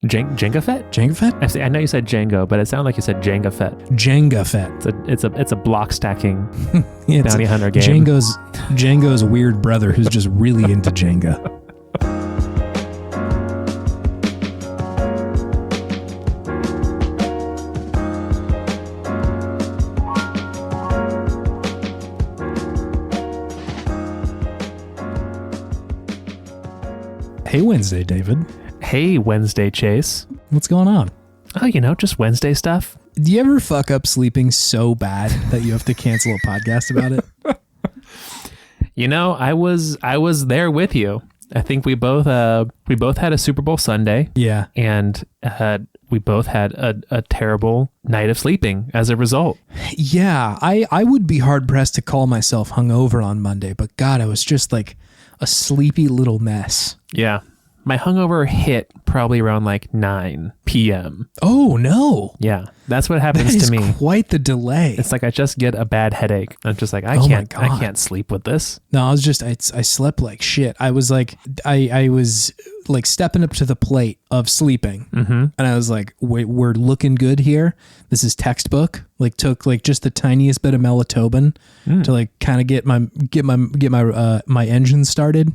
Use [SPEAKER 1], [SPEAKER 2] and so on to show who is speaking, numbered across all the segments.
[SPEAKER 1] Jenga Fett?
[SPEAKER 2] Jenga Fett?
[SPEAKER 1] I know you said Django, but it sounded like you said Jenga Fett.
[SPEAKER 2] Jenga Fett.
[SPEAKER 1] It's a block stacking bounty hunter game.
[SPEAKER 2] Django's weird brother who's just really into Jenga. Hey, Wednesday, David.
[SPEAKER 1] Hey, Wednesday, Chase.
[SPEAKER 2] What's going on?
[SPEAKER 1] Oh, just Wednesday stuff.
[SPEAKER 2] Do you ever fuck up sleeping so bad that you have to cancel a podcast about it?
[SPEAKER 1] I was there with you. I think we both had a Super Bowl Sunday.
[SPEAKER 2] Yeah.
[SPEAKER 1] And we both had a terrible night of sleeping as a result.
[SPEAKER 2] Yeah, I would be hard pressed to call myself hungover on Monday, but God, I was just like a sleepy little mess.
[SPEAKER 1] Yeah. My hungover hit probably around like 9 p.m.
[SPEAKER 2] Oh, no.
[SPEAKER 1] Yeah. That's what happens to me.
[SPEAKER 2] That is quite the delay.
[SPEAKER 1] It's like I just get a bad headache. I'm just like, I can't sleep with this.
[SPEAKER 2] No, I slept like shit. I was like, I was like stepping up to the plate of sleeping.
[SPEAKER 1] Mm-hmm.
[SPEAKER 2] And I was like, we're looking good here. This is textbook. Like took like just the tiniest bit of melatonin to like kind of get my engine started,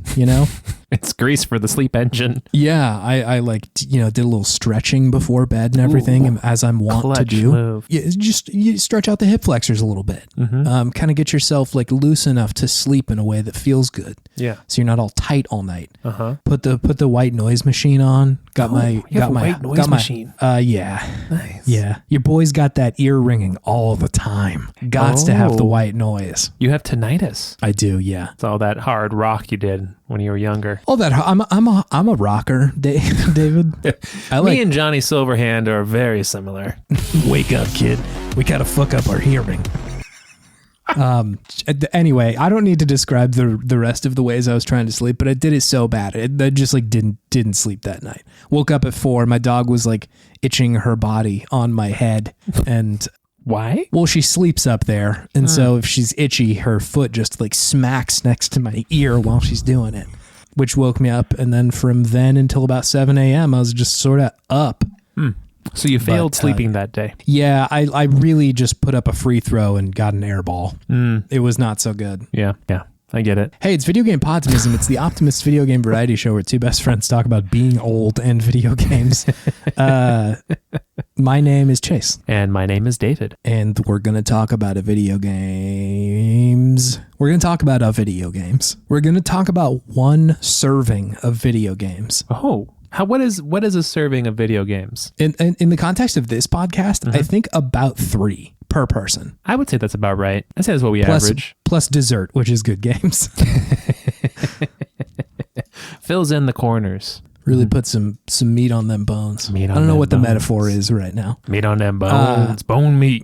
[SPEAKER 1] It's grease for the sleep engine.
[SPEAKER 2] Yeah, I like did a little stretching before bed and everything. Ooh, as I'm wont to do.
[SPEAKER 1] Move.
[SPEAKER 2] Yeah, you stretch out the hip flexors a little bit.
[SPEAKER 1] Mm-hmm.
[SPEAKER 2] Kind of get yourself like loose enough to sleep in a way that feels good.
[SPEAKER 1] Yeah.
[SPEAKER 2] So you're not all tight all night.
[SPEAKER 1] Uh-huh.
[SPEAKER 2] Put the white noise machine on. Got my
[SPEAKER 1] white noise machine.
[SPEAKER 2] Yeah.
[SPEAKER 1] Nice.
[SPEAKER 2] Yeah. Your boy's got that ear ringing all the time. Gots to have the white noise.
[SPEAKER 1] You have tinnitus.
[SPEAKER 2] I do, yeah.
[SPEAKER 1] It's all that hard rock you did when you were younger.
[SPEAKER 2] All that I'm a rocker, David.
[SPEAKER 1] Me and Johnny Silverhand are very similar.
[SPEAKER 2] Wake up, kid. We gotta fuck up our hearing. Anyway, I don't need to describe the rest of the ways I was trying to sleep, but I did it so bad. I just like didn't sleep that night. Woke up at 4. My dog was like itching her body on my head, and
[SPEAKER 1] why?
[SPEAKER 2] Well, she sleeps up there, and so if she's itchy, her foot just like smacks next to my ear while she's doing it, which woke me up. And then from then until about 7 a.m., I was just sort of up.
[SPEAKER 1] So you failed sleeping that day.
[SPEAKER 2] Yeah, I really just put up a free throw and got an air ball. It was not so good.
[SPEAKER 1] Yeah, I get it.
[SPEAKER 2] Hey, it's Video Game Podtimism. It's the Optimist video game variety show where two best friends talk about being old and video games. My name is Chase.
[SPEAKER 1] And my name is David.
[SPEAKER 2] And we're going to talk about video games. We're going to talk about video games. We're going to talk about one serving of video games.
[SPEAKER 1] Oh, what is a serving of video games?
[SPEAKER 2] In the context of this podcast, I think about 3 per person.
[SPEAKER 1] I would say that's about right. I'd say that's what we average.
[SPEAKER 2] Plus dessert, which is good games.
[SPEAKER 1] Fills in the corners.
[SPEAKER 2] Really put some meat on them bones. I don't know what the metaphor is right now.
[SPEAKER 1] Meat on them bones. Bone meat.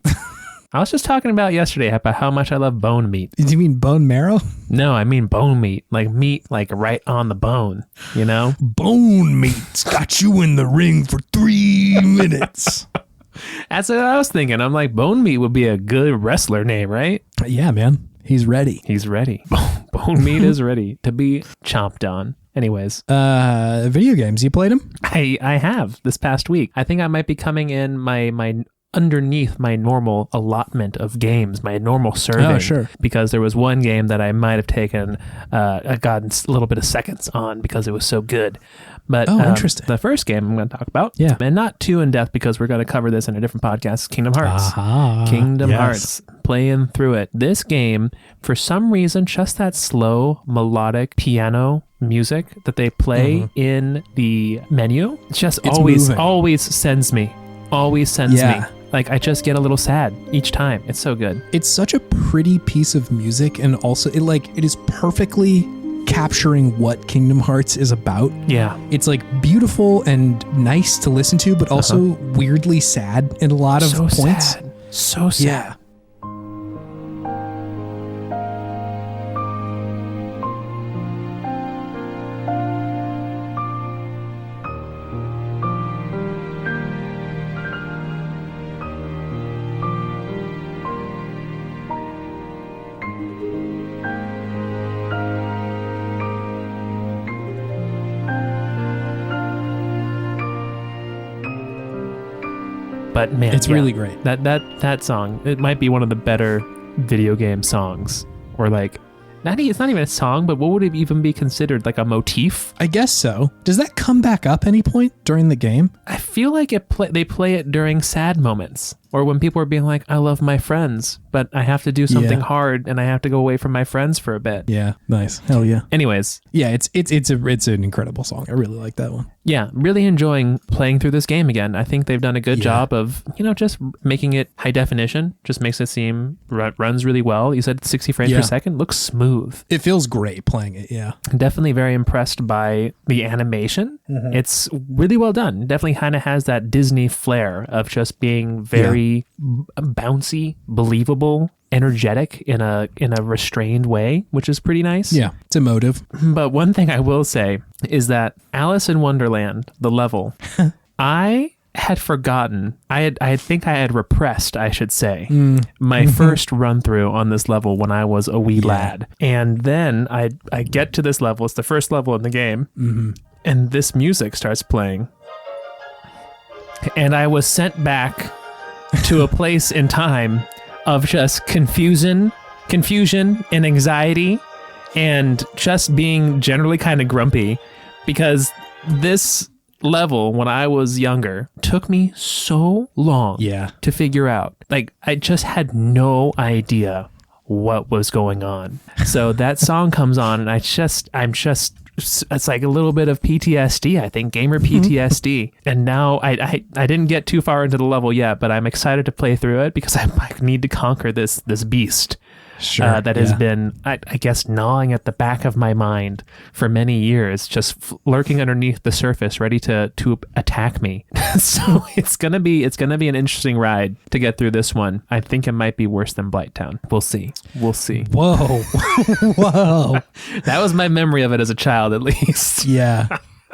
[SPEAKER 1] I was just talking about yesterday about how much I love bone meat.
[SPEAKER 2] Do you mean bone marrow?
[SPEAKER 1] No, I mean bone meat. Like meat, like right on the bone,
[SPEAKER 2] Bone meat's got you in the ring for 3 minutes.
[SPEAKER 1] That's what I was thinking. I'm like, bone meat would be a good wrestler name, right?
[SPEAKER 2] Yeah, man. He's ready.
[SPEAKER 1] He's ready. Bone meat is ready to be chomped on. Anyways.
[SPEAKER 2] Video games. You played them?
[SPEAKER 1] I have this past week. I think I might be coming in my underneath my normal allotment of games, my normal serving.
[SPEAKER 2] Oh, sure.
[SPEAKER 1] Because there was one game that I might have taken, gotten a little bit of seconds on because it was so good. But
[SPEAKER 2] interesting.
[SPEAKER 1] The first game I'm going to talk about, and not too in depth because we're going to cover this in a different podcast, Kingdom Hearts. Hearts, playing through it. This game, for some reason, just that slow melodic piano music that they play in the menu, it's always sends me. Like, I just get a little sad each time. It's so good.
[SPEAKER 2] It's such a pretty piece of music, and also it is perfectly capturing what Kingdom Hearts is about.
[SPEAKER 1] Yeah.
[SPEAKER 2] It's like beautiful and nice to listen to, but also weirdly sad in a lot of points.
[SPEAKER 1] So sad.
[SPEAKER 2] Yeah.
[SPEAKER 1] But man,
[SPEAKER 2] it's really great.
[SPEAKER 1] That song, it might be one of the better video game songs, or like, it's not even a song, but what would it even be considered? Like a motif?
[SPEAKER 2] I guess so. Does that come back up any point during the game?
[SPEAKER 1] I feel like they play it during sad moments, or when people are being like, I love my friends, but I have to do something hard and I have to go away from my friends for a bit.
[SPEAKER 2] Yeah, nice. Hell yeah.
[SPEAKER 1] Anyways.
[SPEAKER 2] Yeah, it's an incredible song. I really like that one.
[SPEAKER 1] Yeah, really enjoying playing through this game again. I think they've done a good job of, just making it high definition. Just makes it seem runs really well. You said 60 frames per second. Looks smooth.
[SPEAKER 2] It feels great playing it, yeah.
[SPEAKER 1] Definitely very impressed by the animation. Mm-hmm. It's really well done. Definitely kind of has that Disney flair of just being very bouncy, believable, energetic in a restrained way, which is pretty nice.
[SPEAKER 2] Yeah, it's emotive.
[SPEAKER 1] But one thing I will say is that Alice in Wonderland, the level, I had forgotten. I think I had repressed, I should say, my first run through on this level when I was a wee lad. And then I get to this level. It's the first level in the game. And this music starts playing. And I was sent back to a place in time of just confusion and anxiety, and just being generally kind of grumpy, because this level, when I was younger, took me so long to figure out. Like, I just had no idea what was going on. So that song comes on, and it's like a little bit of PTSD, I think, gamer PTSD. And now I didn't get too far into the level yet, but I'm excited to play through it because I need to conquer this beast. That has been, I guess, gnawing at the back of my mind for many years, just lurking underneath the surface, ready to attack me. So it's gonna be an interesting ride to get through this one. I think it might be worse than Blighttown. We'll see.
[SPEAKER 2] Whoa. Whoa.
[SPEAKER 1] That was my memory of it as a child, at least.
[SPEAKER 2] Yeah.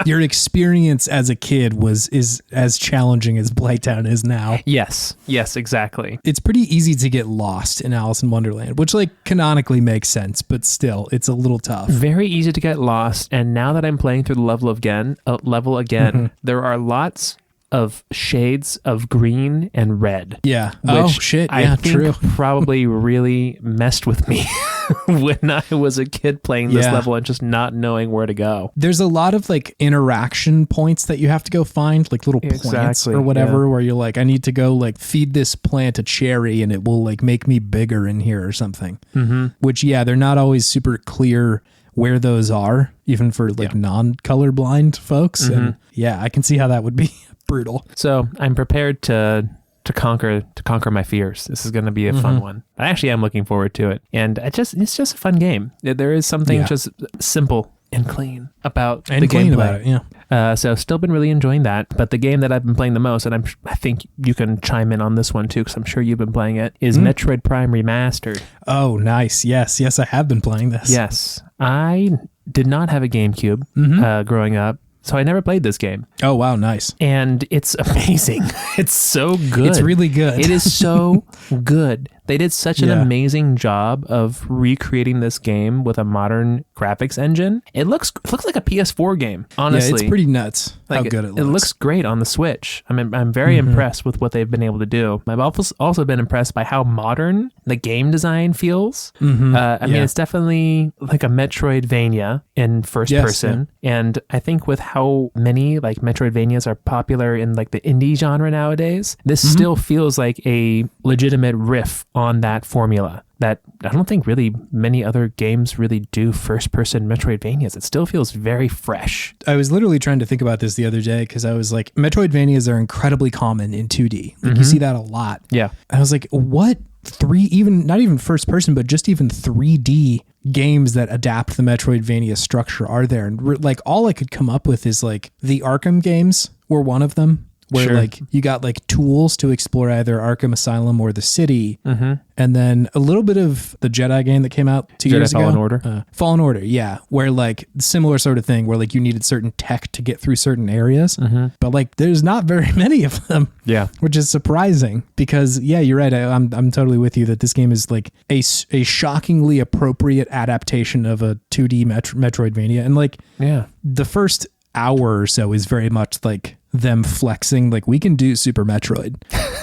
[SPEAKER 2] Your experience as a kid is as challenging as Blighttown is now.
[SPEAKER 1] Yes, exactly.
[SPEAKER 2] It's pretty easy to get lost in Alice in Wonderland, which like canonically makes sense, but still, it's a little tough.
[SPEAKER 1] Very easy to get lost, and now that I'm playing through the level again, there are lots of shades of green and red.
[SPEAKER 2] Yeah.
[SPEAKER 1] Which I think probably really messed with me when I was a kid playing this level and just not knowing where to go.
[SPEAKER 2] There's a lot of like interaction points that you have to go find, like little plants or whatever, where you're like, I need to go like feed this plant a cherry and it will like make me bigger in here or something. Which, they're not always super clear where those are, even for like non-colorblind folks. And I can see how that would be brutal.
[SPEAKER 1] So I'm prepared to conquer my fears. This is going to be a fun one. I actually am looking forward to it, and it's just a fun game. There is something just simple and clean about the gameplay. So still been really enjoying that. But the game that I've been playing the most, and I think you can chime in on this one too, because I'm sure you've been playing it, is Metroid Prime Remastered.
[SPEAKER 2] Oh, nice. Yes, I have been playing this.
[SPEAKER 1] Yes, I did not have a GameCube growing up, so I never played this game.
[SPEAKER 2] Oh, wow. Nice.
[SPEAKER 1] And it's amazing. It's so good.
[SPEAKER 2] It's really good.
[SPEAKER 1] It is so good. They did such an amazing job of recreating this game with a modern graphics engine. It looks like a PS4 game, honestly.
[SPEAKER 2] Yeah, it's pretty nuts how good it looks.
[SPEAKER 1] It looks great on the Switch. I'm very impressed with what they've been able to do. I've also been impressed by how modern the game design feels. I mean, it's definitely like a Metroidvania in first person. And I think with how many like Metroidvanias are popular in like the indie genre nowadays, this still feels like a legitimate riff on that formula that I don't think really many other games really do first-person Metroidvanias. It still feels very fresh.
[SPEAKER 2] I was literally trying to think about this the other day because I was like, Metroidvanias are incredibly common in 2D. Like you see that a lot.
[SPEAKER 1] Yeah.
[SPEAKER 2] I was like, what not even first person, but just even 3D games that adapt the Metroidvania structure are there? And like all I could come up with is like the Arkham games were one of them. Where like you got like tools to explore either Arkham Asylum or the city, and then a little bit of the Jedi game that came out 2 years ago.
[SPEAKER 1] Fallen Order.
[SPEAKER 2] Fallen Order, yeah, where like similar sort of thing, where like you needed certain tech to get through certain areas, but like there's not very many of them.
[SPEAKER 1] Yeah,
[SPEAKER 2] which is surprising because you're right. I'm totally with you that this game is like a shockingly appropriate adaptation of a 2D Metroidvania, and like the first hour or so is very much like them flexing, like, we can do Super Metroid.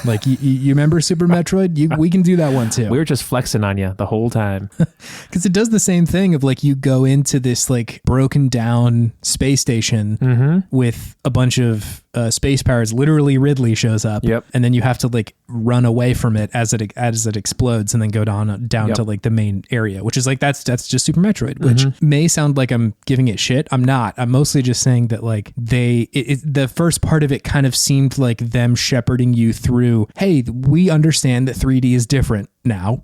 [SPEAKER 2] Like, you remember Super Metroid? We can do that one too.
[SPEAKER 1] We were just flexing on you the whole time.
[SPEAKER 2] Because it does the same thing of, like, you go into this, like, broken down space station with a bunch of space powers. Literally Ridley shows up.
[SPEAKER 1] Yep.
[SPEAKER 2] And then you have to, like, run away from it as it explodes and then go down to, like, the main area, which is, like, that's just Super Metroid, which may sound like I'm giving it shit. I'm not. I'm mostly just saying that, like, the first part of it kind of seemed like them shepherding you through, hey, we understand that 3D is different now,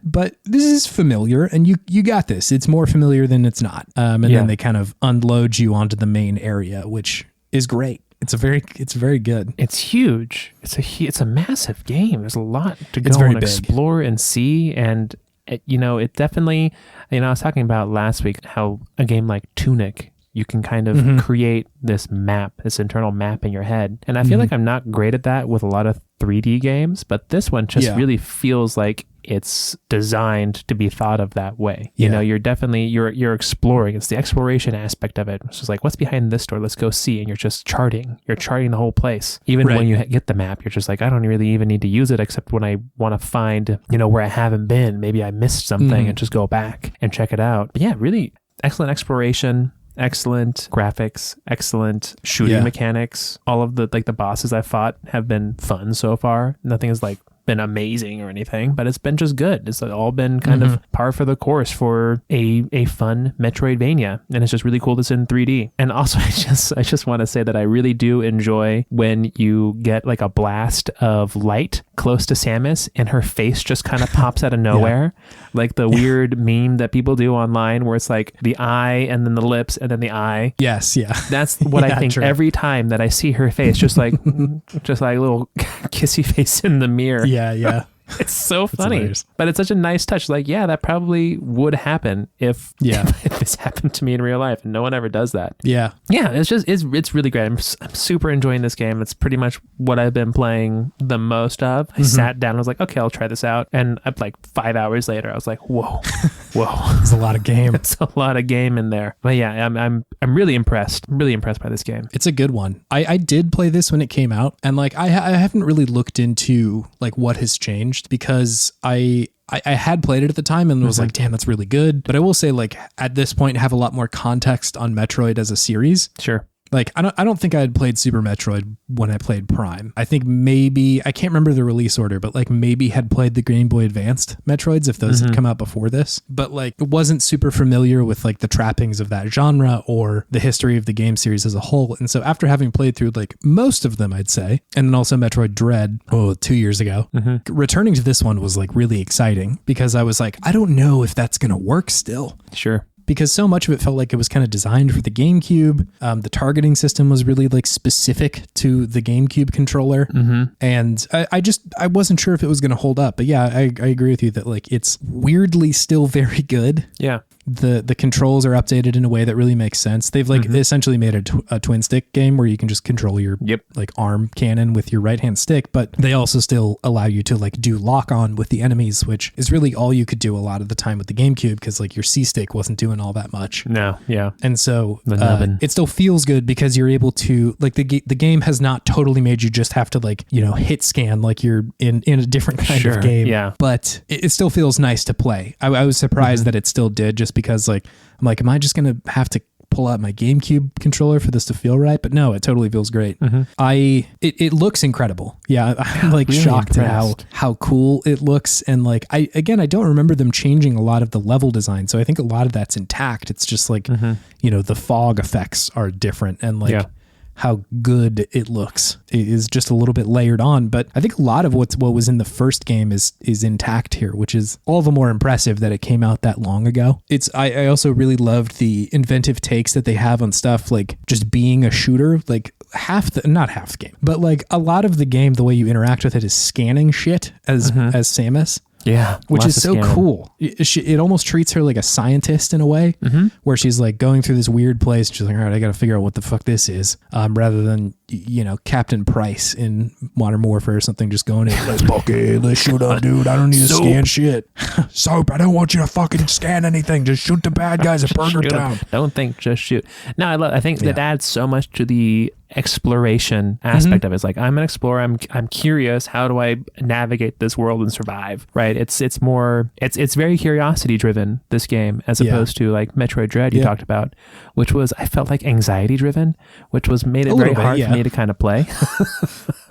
[SPEAKER 2] but this is familiar and you got this. It's more familiar than it's not. And then they kind of unload you onto the main area, which is great. It's very good.
[SPEAKER 1] It's huge. It's a massive game. There's a lot to go and explore and see. And it definitely, I was talking about last week how a game like Tunic, you can kind of create this internal map in your head. And I feel like I'm not great at that with a lot of 3D games, but this one just really feels like it's designed to be thought of that way. You know, you're definitely, you're exploring. It's the exploration aspect of it. It's just like, what's behind this door? Let's go see. And you're just charting. You're charting the whole place. Even when you get the map, you're just like, I don't really even need to use it except when I want to find, where I haven't been. Maybe I missed something and just go back and check it out. But yeah, really excellent exploration. Excellent graphics, excellent shooting mechanics. All of the bosses I fought have been fun so far. Nothing has been amazing or anything, but it's been just good. It's all been kind of par for the course for a fun Metroidvania, and it's just really cool that's in 3D. And also, I just want to say that I really do enjoy when you get like a blast of light close to Samus, and her face just kind of pops out of nowhere, like the weird meme that people do online, where it's like the eye and then the lips and then the eye.
[SPEAKER 2] Yes, yeah.
[SPEAKER 1] That's what I think every time that I see her face, just like a little kissy face in the mirror.
[SPEAKER 2] Yeah.
[SPEAKER 1] It's so funny, but it's such a nice touch. Like, that probably would happen if this happened to me in real life, and no one ever does that. Yeah. It's really great. I'm super enjoying this game. It's pretty much what I've been playing the most of. I sat down and was like, okay, I'll try this out. And like 5 hours later, I was like, whoa.
[SPEAKER 2] There's a lot of game.
[SPEAKER 1] It's a lot of game in there. But yeah, I'm really impressed. I'm really impressed by this game.
[SPEAKER 2] It's a good one. I did play this when it came out, and like I haven't really looked into like what has changed, because I had played it at the time and was like, damn, that's really good. But I will say, like, at this point, have a lot more context on Metroid as a series.
[SPEAKER 1] Sure.
[SPEAKER 2] Like, I don't think I had played Super Metroid when I played Prime. I think maybe, I can't remember the release order, but like maybe had played the Game Boy Advanced Metroids if those had come out before this. But like, wasn't super familiar with like the trappings of that genre or the history of the game series as a whole. And so after having played through like most of them, I'd say, and then also Metroid Dread, 2 years ago, returning to this one was like really exciting, because I was like, I don't know if that's going to work still.
[SPEAKER 1] Sure.
[SPEAKER 2] Because so much of it felt like it was kind of designed for the GameCube. The targeting system was really like specific to the GameCube controller. And I wasn't sure if it was going to hold up. But yeah, I agree with you that like it's weirdly still very good.
[SPEAKER 1] Yeah.
[SPEAKER 2] The controls are updated in a way that really makes sense. They've like essentially made a twin stick game where you can just control your like arm cannon with your right hand stick, but they also still allow you to like do lock on with the enemies, which is really all you could do a lot of the time with the GameCube, because like your C stick wasn't doing all that much.
[SPEAKER 1] No, yeah.
[SPEAKER 2] And so it still feels good because you're able to like the game has not totally made you just have to like, hit scan like you're in a different kind of game.
[SPEAKER 1] Yeah.
[SPEAKER 2] But it still feels nice to play. I was surprised that it still did, just because like I'm like, am I just gonna have to pull out my GameCube controller for this to feel right? But no, it totally feels great. It looks incredible. Yeah, I'm like really shocked at how cool it looks. And like I don't remember them changing a lot of the level design, so I think a lot of that's intact. It's just like the fog effects are different, and like how good it looks is just a little bit layered on. But I think a lot of what was in the first game is intact here, which is all the more impressive that it came out that long ago. I also really loved the inventive takes that they have on stuff like just being a shooter. Like not half the game, but like a lot of the game, the way you interact with it is scanning shit as Samus.
[SPEAKER 1] Yeah.
[SPEAKER 2] Which is so cool. It almost treats her like a scientist in a way, where she's like going through this weird place. She's like, all right, I got to figure out what the fuck this is. Rather than, Captain Price in Modern Warfare or something, just going in, let's shoot up, dude. I don't need to scan shit. Soap, I don't want you to fucking scan anything. Just shoot the bad guys at Burger Town.
[SPEAKER 1] Don't think, just shoot. No, I think that adds so much to the exploration aspect of it. It's like, I'm an explorer. I'm curious. How do I navigate this world and survive? Right. It's very curiosity driven, this game, as opposed to like Metroid Dread you talked about, which was, I felt like anxiety driven, which was made it very hard for me to kind of play.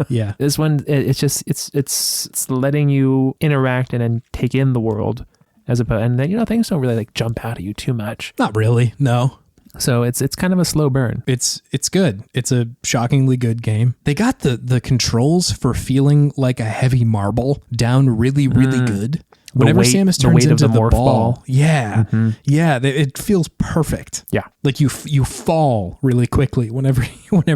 [SPEAKER 2] Yeah.
[SPEAKER 1] This one, it's letting you interact and then take in the world as opposed, and then, you know, things don't really like jump out at you too much.
[SPEAKER 2] Not really. No.
[SPEAKER 1] So it's kind of a slow burn.
[SPEAKER 2] It's good. It's a shockingly good game. They got the controls for feeling like a heavy marble down really, really good. Whenever Samus turns into the ball. Yeah. Yeah. It feels perfect.
[SPEAKER 1] Yeah.
[SPEAKER 2] Like you fall really quickly whenever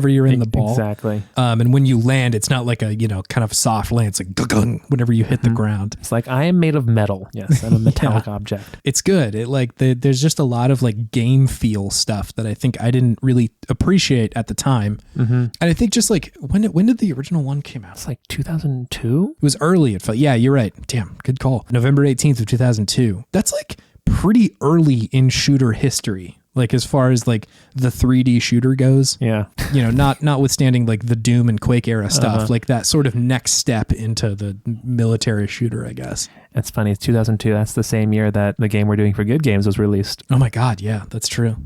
[SPEAKER 2] you're in the ball.
[SPEAKER 1] Exactly.
[SPEAKER 2] And when you land, it's not like a, you know, kind of soft land. It's like gung whenever you hit the ground.
[SPEAKER 1] It's like, I am made of metal. Yes. I'm a metallic object.
[SPEAKER 2] It's good. It like there's just a lot of like game feel stuff that I think I didn't really appreciate at the time. And I think just like when did the original one came out?
[SPEAKER 1] It's like 2002.
[SPEAKER 2] It was early. It felt, yeah, you're right. Damn, good call. November 18th of 2002. That's like pretty early in shooter history. Like as far as like the 3D shooter goes.
[SPEAKER 1] Yeah.
[SPEAKER 2] You know, notwithstanding like the Doom and Quake era stuff, like that sort of next step into the military shooter, I guess.
[SPEAKER 1] It's funny. It's 2002. That's the same year that the game we're doing for Good Games was released.
[SPEAKER 2] Oh my God. Yeah, that's true.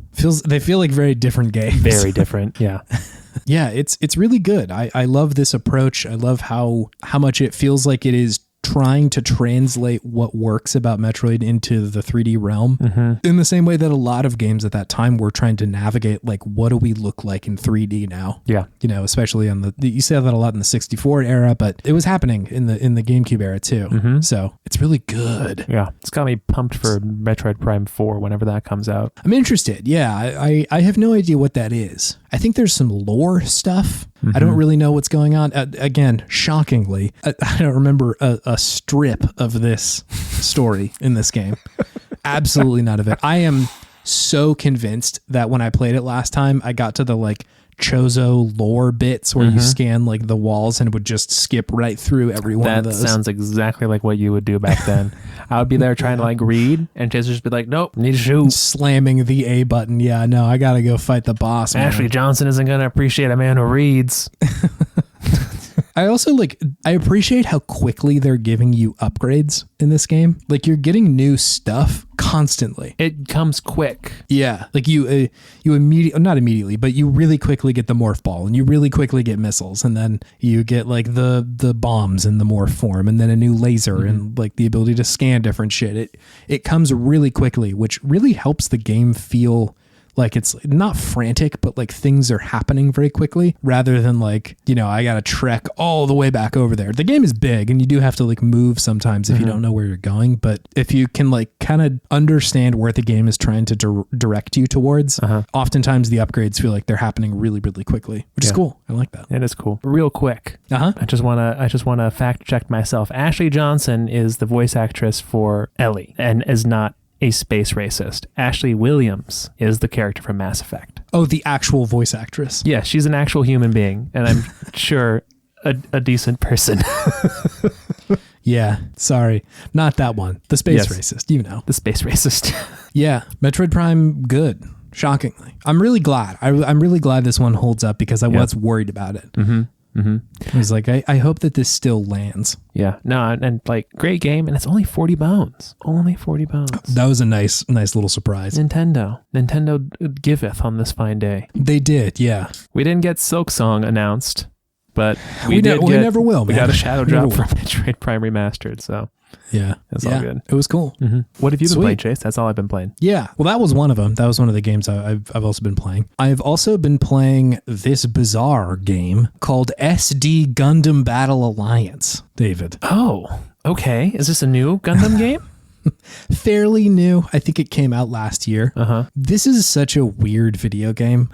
[SPEAKER 2] They feel like very different games.
[SPEAKER 1] Very different. Yeah.
[SPEAKER 2] Yeah. It's really good. I love this approach. I love how much it feels like it is trying to translate what works about Metroid into the 3D realm in the same way that a lot of games at that time were trying to navigate, like, what do we look like in 3D now? Yeah. You know, especially on you say that a lot in the 64 era, but it was happening in the GameCube era too. So it's really good.
[SPEAKER 1] Yeah. It's got me pumped for Metroid Prime 4 whenever that comes out.
[SPEAKER 2] I'm interested. Yeah. I have no idea what that is. I think there's some lore stuff. I don't really know what's going on. Again, shockingly, I don't remember a strip of this story in this game. Absolutely none of it. I am so convinced that when I played it last time, I got to the like Chozo lore bits where you scan like the walls and it would just skip right through every one of those.
[SPEAKER 1] That sounds exactly like what you would do back then. I would be there trying to like read, and Chase would just be like, nope, need to shoot.
[SPEAKER 2] Slamming the A button. Yeah, no, I gotta go fight the boss.
[SPEAKER 1] Ashley Johnson isn't gonna appreciate a man who reads.
[SPEAKER 2] I also I appreciate how quickly they're giving you upgrades in this game. Like you're getting new stuff constantly.
[SPEAKER 1] It comes quick.
[SPEAKER 2] Yeah. Like you immediately, not immediately, but you really quickly get the morph ball and you really quickly get missiles. And then you get like the bombs in the morph form and then a new laser and like the ability to scan different shit. It comes really quickly, which really helps the game feel like it's not frantic, but like things are happening very quickly rather than like, you know, I got to trek all the way back over there. The game is big and you do have to like move sometimes if you don't know where you're going. But if you can like kind of understand where the game is trying to direct you towards, oftentimes the upgrades feel like they're happening really, really quickly, which is cool. I like that.
[SPEAKER 1] It is cool. Real quick. I just want to fact check myself. Ashley Johnson is the voice actress for Ellie and is not a space racist. Ashley Williams is the character from Mass Effect.
[SPEAKER 2] Oh, the actual voice actress.
[SPEAKER 1] Yeah, she's an actual human being, and I'm sure a decent person.
[SPEAKER 2] Yeah, sorry. Not that one. The space racist, you know.
[SPEAKER 1] The space racist.
[SPEAKER 2] Yeah, Metroid Prime, good. Shockingly. I'm really glad. I'm really glad this one holds up because I was worried about it. I was like, I hope that this still lands.
[SPEAKER 1] Yeah. No, and like, great game, and it's only 40 bones. Only 40 bones.
[SPEAKER 2] That was a nice little surprise.
[SPEAKER 1] Nintendo giveth on this fine day.
[SPEAKER 2] They did, yeah.
[SPEAKER 1] We didn't get Silksong announced, but
[SPEAKER 2] we never will,
[SPEAKER 1] we got a shadow drop for Metroid Prime Remastered, so
[SPEAKER 2] yeah,
[SPEAKER 1] that's all good.
[SPEAKER 2] It was cool.
[SPEAKER 1] What have you been playing, Chase? That's all I've been playing.
[SPEAKER 2] Yeah, well, that was one of them. That was one of the games I've also been playing. I've also been playing this bizarre game called SD Gundam Battle Alliance, David.
[SPEAKER 1] Oh, okay. Is this a new Gundam game?
[SPEAKER 2] Fairly new. I think it came out last year. This is such a weird video game.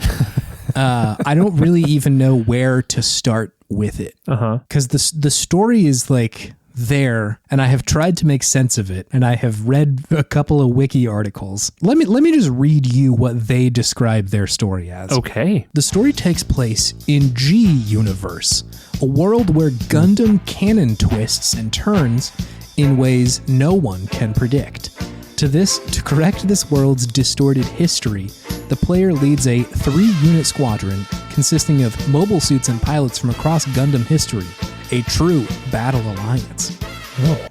[SPEAKER 2] I don't really even know where to start with it. Because the story is like there, and I have tried to make sense of it, and I have read a couple of wiki articles. Let me just read you what they describe their story as.
[SPEAKER 1] Okay.
[SPEAKER 2] The story takes place in G Universe, a world where Gundam canon twists and turns in ways no one can predict. To correct this world's distorted history, the player leads a 3-unit squadron consisting of mobile suits and pilots from across Gundam history, a true battle alliance.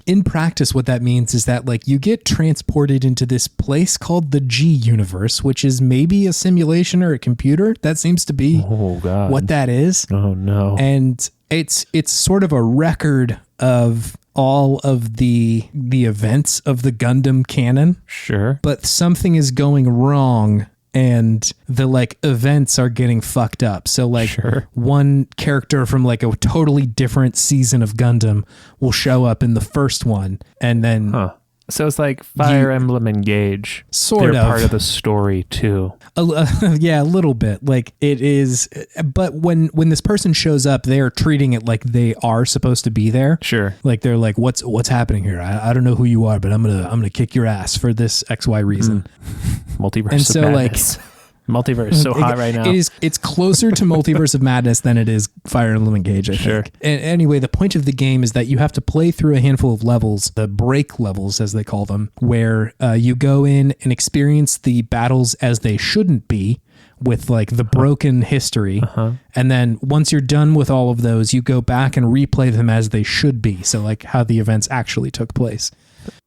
[SPEAKER 2] In practice, what that means is that like you get transported into this place called the G universe, which is maybe a simulation or a computer. That seems to be what that is.
[SPEAKER 1] Oh no.
[SPEAKER 2] And it's sort of a record of all of the events of the Gundam canon.
[SPEAKER 1] Sure.
[SPEAKER 2] But something is going wrong and the like events are getting fucked up. So like one character from like a totally different season of Gundam will show up in the first one and then
[SPEAKER 1] So it's like Fire Emblem Engage.
[SPEAKER 2] They're
[SPEAKER 1] part of the story too.
[SPEAKER 2] Yeah, a little bit. Like it is, but when this person shows up, they're treating it like they are supposed to be there.
[SPEAKER 1] Sure.
[SPEAKER 2] Like they're like, what's happening here? I don't know who you are, but I'm gonna kick your ass for this XY reason.
[SPEAKER 1] Multiverse
[SPEAKER 2] and
[SPEAKER 1] of
[SPEAKER 2] so
[SPEAKER 1] Madness. Like multiverse so hot right now.
[SPEAKER 2] It's closer to Multiverse of Madness than it is Fire Emblem Engage, I think. And anyway, the point of the game is that you have to play through a handful of levels, the break levels as they call them, where you go in and experience the battles as they shouldn't be with like the broken history. And then once you're done with all of those, you go back and replay them as they should be. So like how the events actually took place.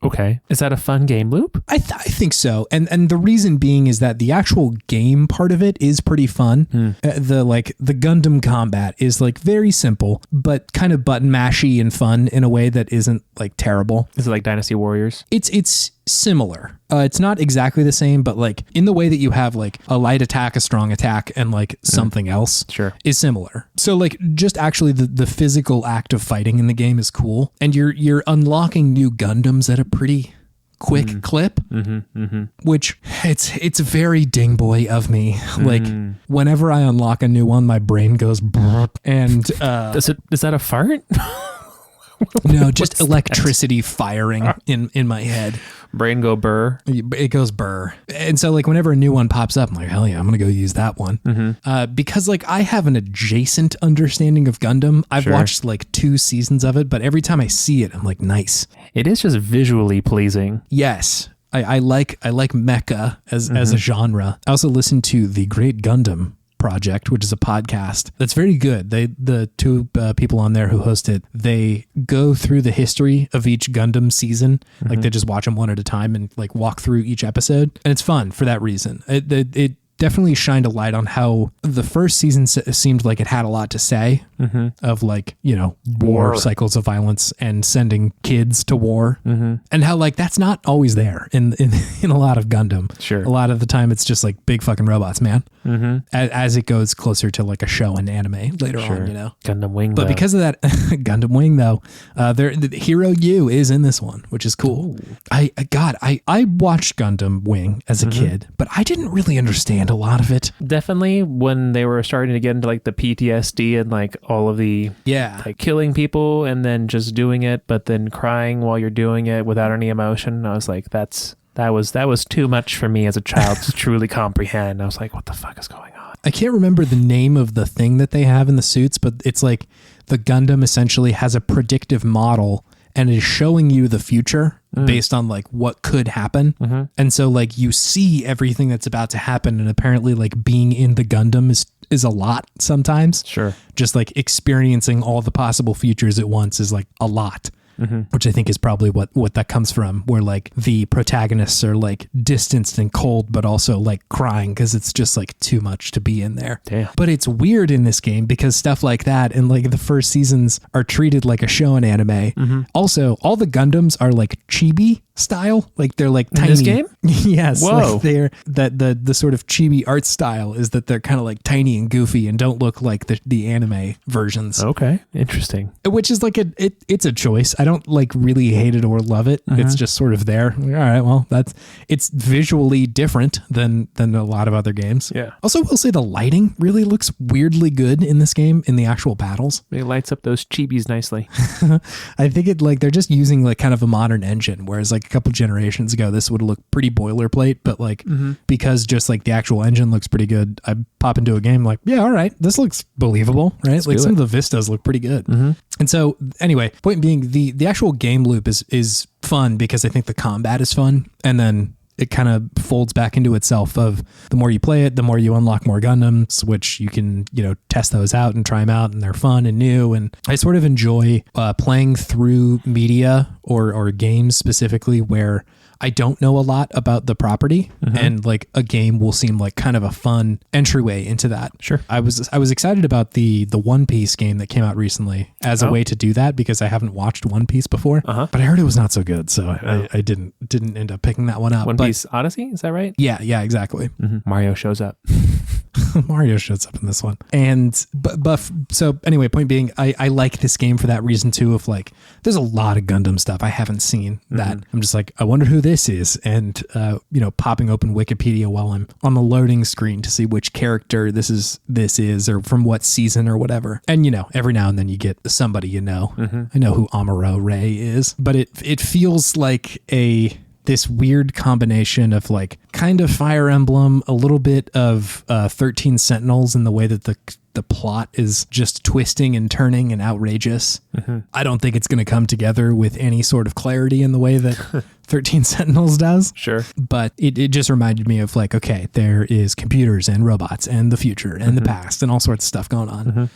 [SPEAKER 1] Okay. Is that a fun game loop?
[SPEAKER 2] I think so. And the reason being is that the actual game part of it is pretty fun. The Gundam combat is like very simple, but kind of button mashy and fun in a way that isn't like terrible.
[SPEAKER 1] Is it like Dynasty Warriors?
[SPEAKER 2] It's similar. It's not exactly the same, but like in the way that you have like a light attack, a strong attack, and like something else is similar. So like just actually the physical act of fighting in the game is cool. And you're unlocking new Gundams at a pretty quick clip, which it's very ding boy of me. Like whenever I unlock a new one, my brain goes and
[SPEAKER 1] is that a fart?
[SPEAKER 2] No, just electricity firing in my head.
[SPEAKER 1] Brain go burr.
[SPEAKER 2] It goes burr. And so like whenever a new one pops up, I'm like, hell yeah, I'm going to go use that one. Because like I have an adjacent understanding of Gundam. I've watched like 2 seasons of it, but every time I see it, I'm like, nice.
[SPEAKER 1] It is just visually pleasing.
[SPEAKER 2] Yes. I like mecha as a genre. I also listen to The Great Gundam Project, which is a podcast that's very good. The 2 people on there who host it, they go through the history of each Gundam season. Like they just watch them one at a time and like walk through each episode, and it's fun for that reason. It definitely shined a light on how the first season seemed like it had a lot to say of like, you know, war cycles of violence and sending kids to war, and how like that's not always there in a lot of Gundam. A lot of the time it's just like big fucking robots, man. As it goes closer to like a show and anime later on, you know.
[SPEAKER 1] Gundam Wing,
[SPEAKER 2] but because of that Gundam Wing though, the Hero U is in this one, which is cool. I watched Gundam Wing as a kid, but I didn't really understand a lot of it.
[SPEAKER 1] Definitely when they were starting to get into like the PTSD and like all of the like killing people and then just doing it, but then crying while you're doing it without any emotion. I was like, that was too much for me as a child to truly comprehend. I was like, what the fuck is going on?
[SPEAKER 2] I can't remember the name of the thing that they have in the suits, but it's like the Gundam essentially has a predictive model and is showing you the future based on like what could happen. And so like you see everything that's about to happen, and apparently like being in the Gundam is a lot sometimes. Just like experiencing all the possible futures at once is like a lot. Which I think is probably what that comes from, where like the protagonists are like distanced and cold, but also like crying because it's just like too much to be in there. But it's weird in this game because stuff like that and like the first seasons are treated like a show in anime. Also, all the Gundams are like chibi style, like they're like tiny.
[SPEAKER 1] In this game?
[SPEAKER 2] Yes.
[SPEAKER 1] Whoa.
[SPEAKER 2] Like they're the sort of chibi art style is that they're kind of like tiny and goofy and don't look like the anime versions.
[SPEAKER 1] Okay, interesting.
[SPEAKER 2] Which is like it's a choice. I don't like really hate it or love it. It's just sort of there. All right, well, it's visually different than a lot of other games. Also, we'll say the lighting really looks weirdly good in this game in the actual battles.
[SPEAKER 1] It lights up those chibis nicely.
[SPEAKER 2] I think it like they're just using like kind of a modern engine, whereas like a couple generations ago this would look pretty boilerplate, but like because just like the actual engine looks pretty good, I pop into a game like, yeah, all right, this looks believable, right? Let's like some of the vistas look pretty good. And so anyway, point being, the actual game loop is fun because I think the combat is fun, and then it kind of folds back into itself of the more you play it, the more you unlock more Gundams, which you can, test those out and try them out, and they're fun and new. And I sort of enjoy playing through media or games specifically where I don't know a lot about the property, and like a game will seem like kind of a fun entryway into that.
[SPEAKER 1] Sure.
[SPEAKER 2] I was excited about the One Piece game that came out recently as a way to do that, because I haven't watched One Piece before, but I heard it was not so good, so I didn't end up picking that one up.
[SPEAKER 1] One Piece Odyssey, is that right?
[SPEAKER 2] Yeah, exactly.
[SPEAKER 1] Mario shows up.
[SPEAKER 2] Mario shows up in this one. And so anyway, point being, I like this game for that reason too, of like, there's a lot of Gundam stuff I haven't seen that I'm just like, I wonder who this is. And, popping open Wikipedia while I'm on the loading screen to see which character this is, or from what season or whatever. And, every now and then you get somebody, I know who Amuro Ray is, but it feels like this weird combination of like kind of Fire Emblem, a little bit of 13 Sentinels in the way that the plot is just twisting and turning and outrageous. I don't think it's going to come together with any sort of clarity in the way that 13 Sentinels does.
[SPEAKER 1] Sure.
[SPEAKER 2] But it just reminded me of like, okay, there is computers and robots and the future and the past and all sorts of stuff going on.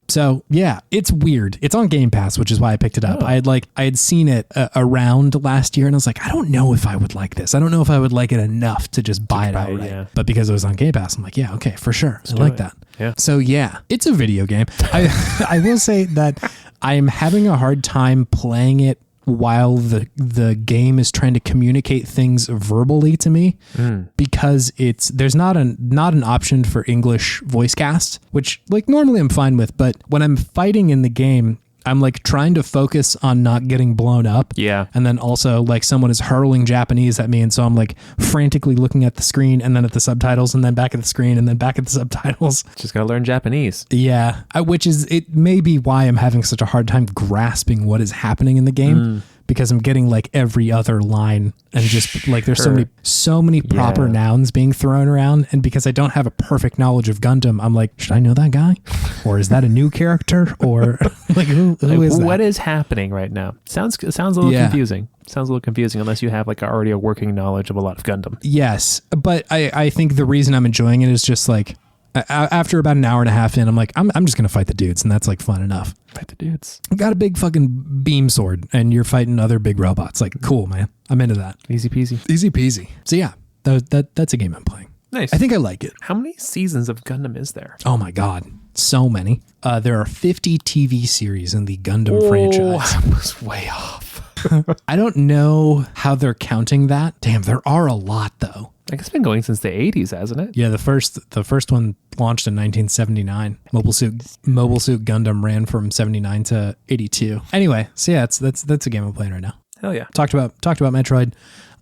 [SPEAKER 2] So yeah, it's weird. It's on Game Pass, which is why I picked it up. I had seen it around last year, and I was like, I don't know if I would like this. I don't know if I would like it enough to just buy it outright. Yeah. But because it was on Game Pass, I'm like, yeah, okay, for sure. I like that.
[SPEAKER 1] Yeah.
[SPEAKER 2] So yeah, it's a video game. I will say that I am having a hard time playing it while the game is trying to communicate things verbally to me, because there's not an option for English voice cast, which like normally I'm fine with, but when I'm fighting in the game, I'm like trying to focus on not getting blown up.
[SPEAKER 1] Yeah.
[SPEAKER 2] And then also like someone is hurling Japanese at me. And so I'm like frantically looking at the screen and then at the subtitles and then back at the screen and then back at the subtitles.
[SPEAKER 1] Just got to learn Japanese.
[SPEAKER 2] Yeah. It may be why I'm having such a hard time grasping what is happening in the game. Because I'm getting like every other line, and just like there's so many proper nouns being thrown around, and because I don't have a perfect knowledge of Gundam, I'm like, should I know that guy, or is that a new character, or like who is that?
[SPEAKER 1] What is happening right now? Sounds a little confusing. Sounds a little confusing unless you have like already a working knowledge of a lot of Gundam.
[SPEAKER 2] Yes, but I think the reason I'm enjoying it is just like, after about an hour and a half in, I'm like, I'm just gonna fight the dudes, and that's like fun enough.
[SPEAKER 1] Fight the dudes.
[SPEAKER 2] You got a big fucking beam sword, and you're fighting other big robots. Like, cool, man. I'm into that.
[SPEAKER 1] Easy peasy.
[SPEAKER 2] Easy peasy. So yeah, that's a game I'm playing.
[SPEAKER 1] Nice.
[SPEAKER 2] I think I like it.
[SPEAKER 1] How many seasons of Gundam is there?
[SPEAKER 2] Oh my god, so many. There are 50 TV series in the Gundam franchise.
[SPEAKER 1] I was way off.
[SPEAKER 2] I don't know how they're counting that. Damn, there are a lot though.
[SPEAKER 1] I guess it's been going since the 80s, hasn't it?
[SPEAKER 2] Yeah, the first one launched in 1979. Mobile Suit Gundam ran from 79 to 82. Anyway, so yeah, that's a game I'm playing right now.
[SPEAKER 1] Hell yeah.
[SPEAKER 2] Talked about Metroid.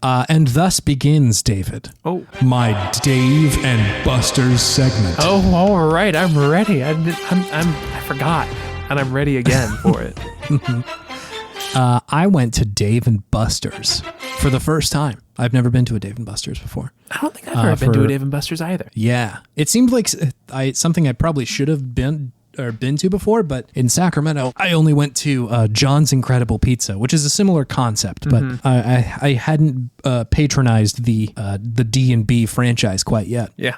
[SPEAKER 2] And thus begins, David.
[SPEAKER 1] Oh,
[SPEAKER 2] my Dave and Buster's segment.
[SPEAKER 1] Oh, all right. I'm ready. I forgot, and I'm ready again for it.
[SPEAKER 2] I went to Dave and Buster's for the first time. I've never been to a Dave and Buster's before.
[SPEAKER 1] I don't think I've ever been to a Dave and Buster's either.
[SPEAKER 2] Yeah, it seemed like something I probably should have been to before, but in Sacramento, I only went to John's Incredible Pizza, which is a similar concept, but I hadn't patronized the D&B franchise quite yet.
[SPEAKER 1] Yeah.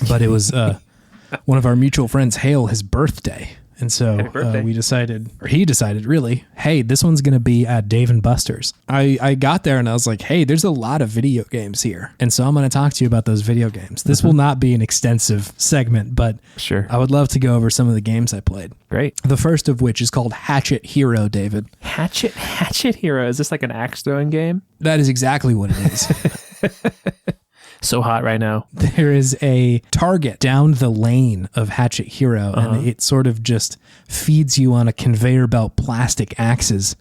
[SPEAKER 2] But it was one of our mutual friends, Hale, his birthday. And so he decided, really, hey, this one's going to be at Dave & Buster's. I got there and I was like, hey, there's a lot of video games here. And so I'm going to talk to you about those video games. This will not be an extensive segment, but
[SPEAKER 1] sure,
[SPEAKER 2] I would love to go over some of the games I played.
[SPEAKER 1] Great.
[SPEAKER 2] The first of which is called Hatchet Hero, David.
[SPEAKER 1] Hatchet Hero. Is this like an axe throwing game?
[SPEAKER 2] That is exactly what it is.
[SPEAKER 1] So hot right now.
[SPEAKER 2] There is a target down the lane of Hatchet Hero, and it sort of just feeds you on a conveyor belt plastic axes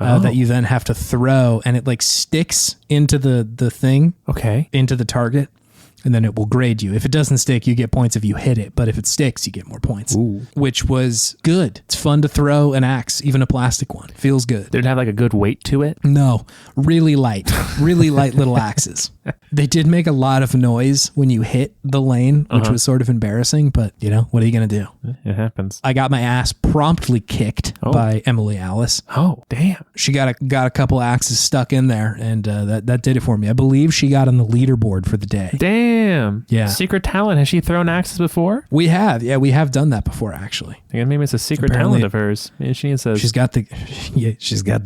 [SPEAKER 2] that you then have to throw, and it like sticks into the thing, into the target, and then it will grade you. If it doesn't stick, you get points if you hit it, but if it sticks, you get more points.
[SPEAKER 1] Ooh.
[SPEAKER 2] Which was good. It's fun to throw an axe, even a plastic one. Feels good.
[SPEAKER 1] Did it have like a good weight to it?
[SPEAKER 2] No, really light little axes. They did make a lot of noise when you hit the lane, which was sort of embarrassing, but you know, what are you going to do?
[SPEAKER 1] It happens.
[SPEAKER 2] I got my ass promptly kicked by Emily Alice.
[SPEAKER 1] Oh, damn.
[SPEAKER 2] She got a couple axes stuck in there, and that did it for me. I believe she got on the leaderboard for the day.
[SPEAKER 1] Damn.
[SPEAKER 2] Yeah.
[SPEAKER 1] Secret talent. Has she thrown axes before?
[SPEAKER 2] We have. Yeah, we have done that before, actually.
[SPEAKER 1] Yeah, maybe it's a secret talent of hers. Maybe she needs to...
[SPEAKER 2] She's got the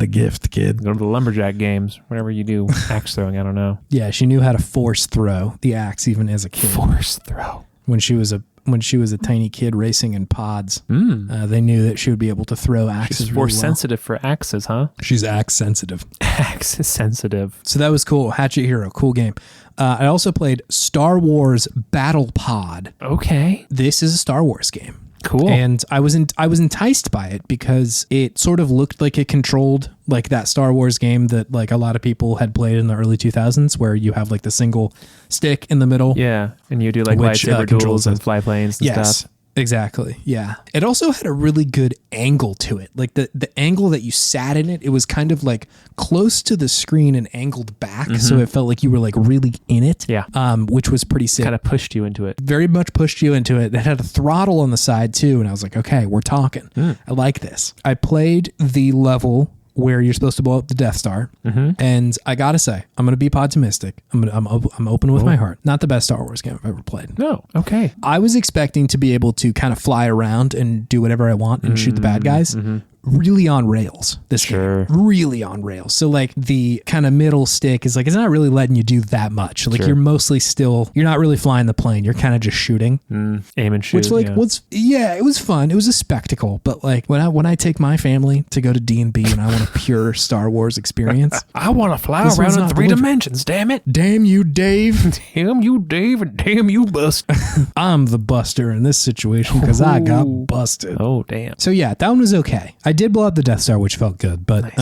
[SPEAKER 2] gift, kid.
[SPEAKER 1] Go to the lumberjack games. Whenever you do axe throwing, I don't know.
[SPEAKER 2] Yeah, she knew how to force throw the axe even as a kid.
[SPEAKER 1] Force throw.
[SPEAKER 2] When she was a tiny kid racing in pods, they knew that she would be able to throw axes.
[SPEAKER 1] She's force sensitive for axes, huh?
[SPEAKER 2] She's axe sensitive.
[SPEAKER 1] Axe sensitive.
[SPEAKER 2] So that was cool. Hatchet Hero, cool game. I also played Star Wars Battle Pod.
[SPEAKER 1] Okay.
[SPEAKER 2] This is a Star Wars game.
[SPEAKER 1] Cool.
[SPEAKER 2] And I was enticed by it because it sort of looked like it controlled like that Star Wars game that like a lot of people had played in the early 2000s, where you have like the single stick in the middle.
[SPEAKER 1] Yeah, and you do like lightsaber duels and fly planes and stuff.
[SPEAKER 2] Exactly. Yeah. It also had a really good angle to it. Like the angle that you sat in it, it was kind of like close to the screen and angled back. So it felt like you were like really in it.
[SPEAKER 1] Yeah.
[SPEAKER 2] Which was pretty sick.
[SPEAKER 1] Kind of pushed you into it.
[SPEAKER 2] Very much pushed you into it. It had a throttle on the side too. And I was like, okay, we're talking. I like this. I played the level where you're supposed to blow up the Death Star. And I gotta say, I'm gonna be Podtimistic. I'm open with my heart. Not the best Star Wars game I've ever played.
[SPEAKER 1] No. Okay.
[SPEAKER 2] I was expecting to be able to kind of fly around and do whatever I want and shoot the bad guys. Really on rails, this game. Really on rails. So like the kind of middle stick is like, it's not really letting you do that much. Like you're mostly still, you're not really flying the plane. You're kind of just shooting.
[SPEAKER 1] Aim and shoot.
[SPEAKER 2] Which like it was fun. It was a spectacle. But like when I take my family to go to D&B and I want a pure Star Wars experience.
[SPEAKER 1] I want to fly around in 3 dimensions, damn it.
[SPEAKER 2] Damn you, Dave.
[SPEAKER 1] Damn you, Dave, and damn you, Buster.
[SPEAKER 2] I'm the buster in this situation because I got busted.
[SPEAKER 1] Oh, damn.
[SPEAKER 2] So yeah, that one was okay. I did blow up the Death Star, which felt good, but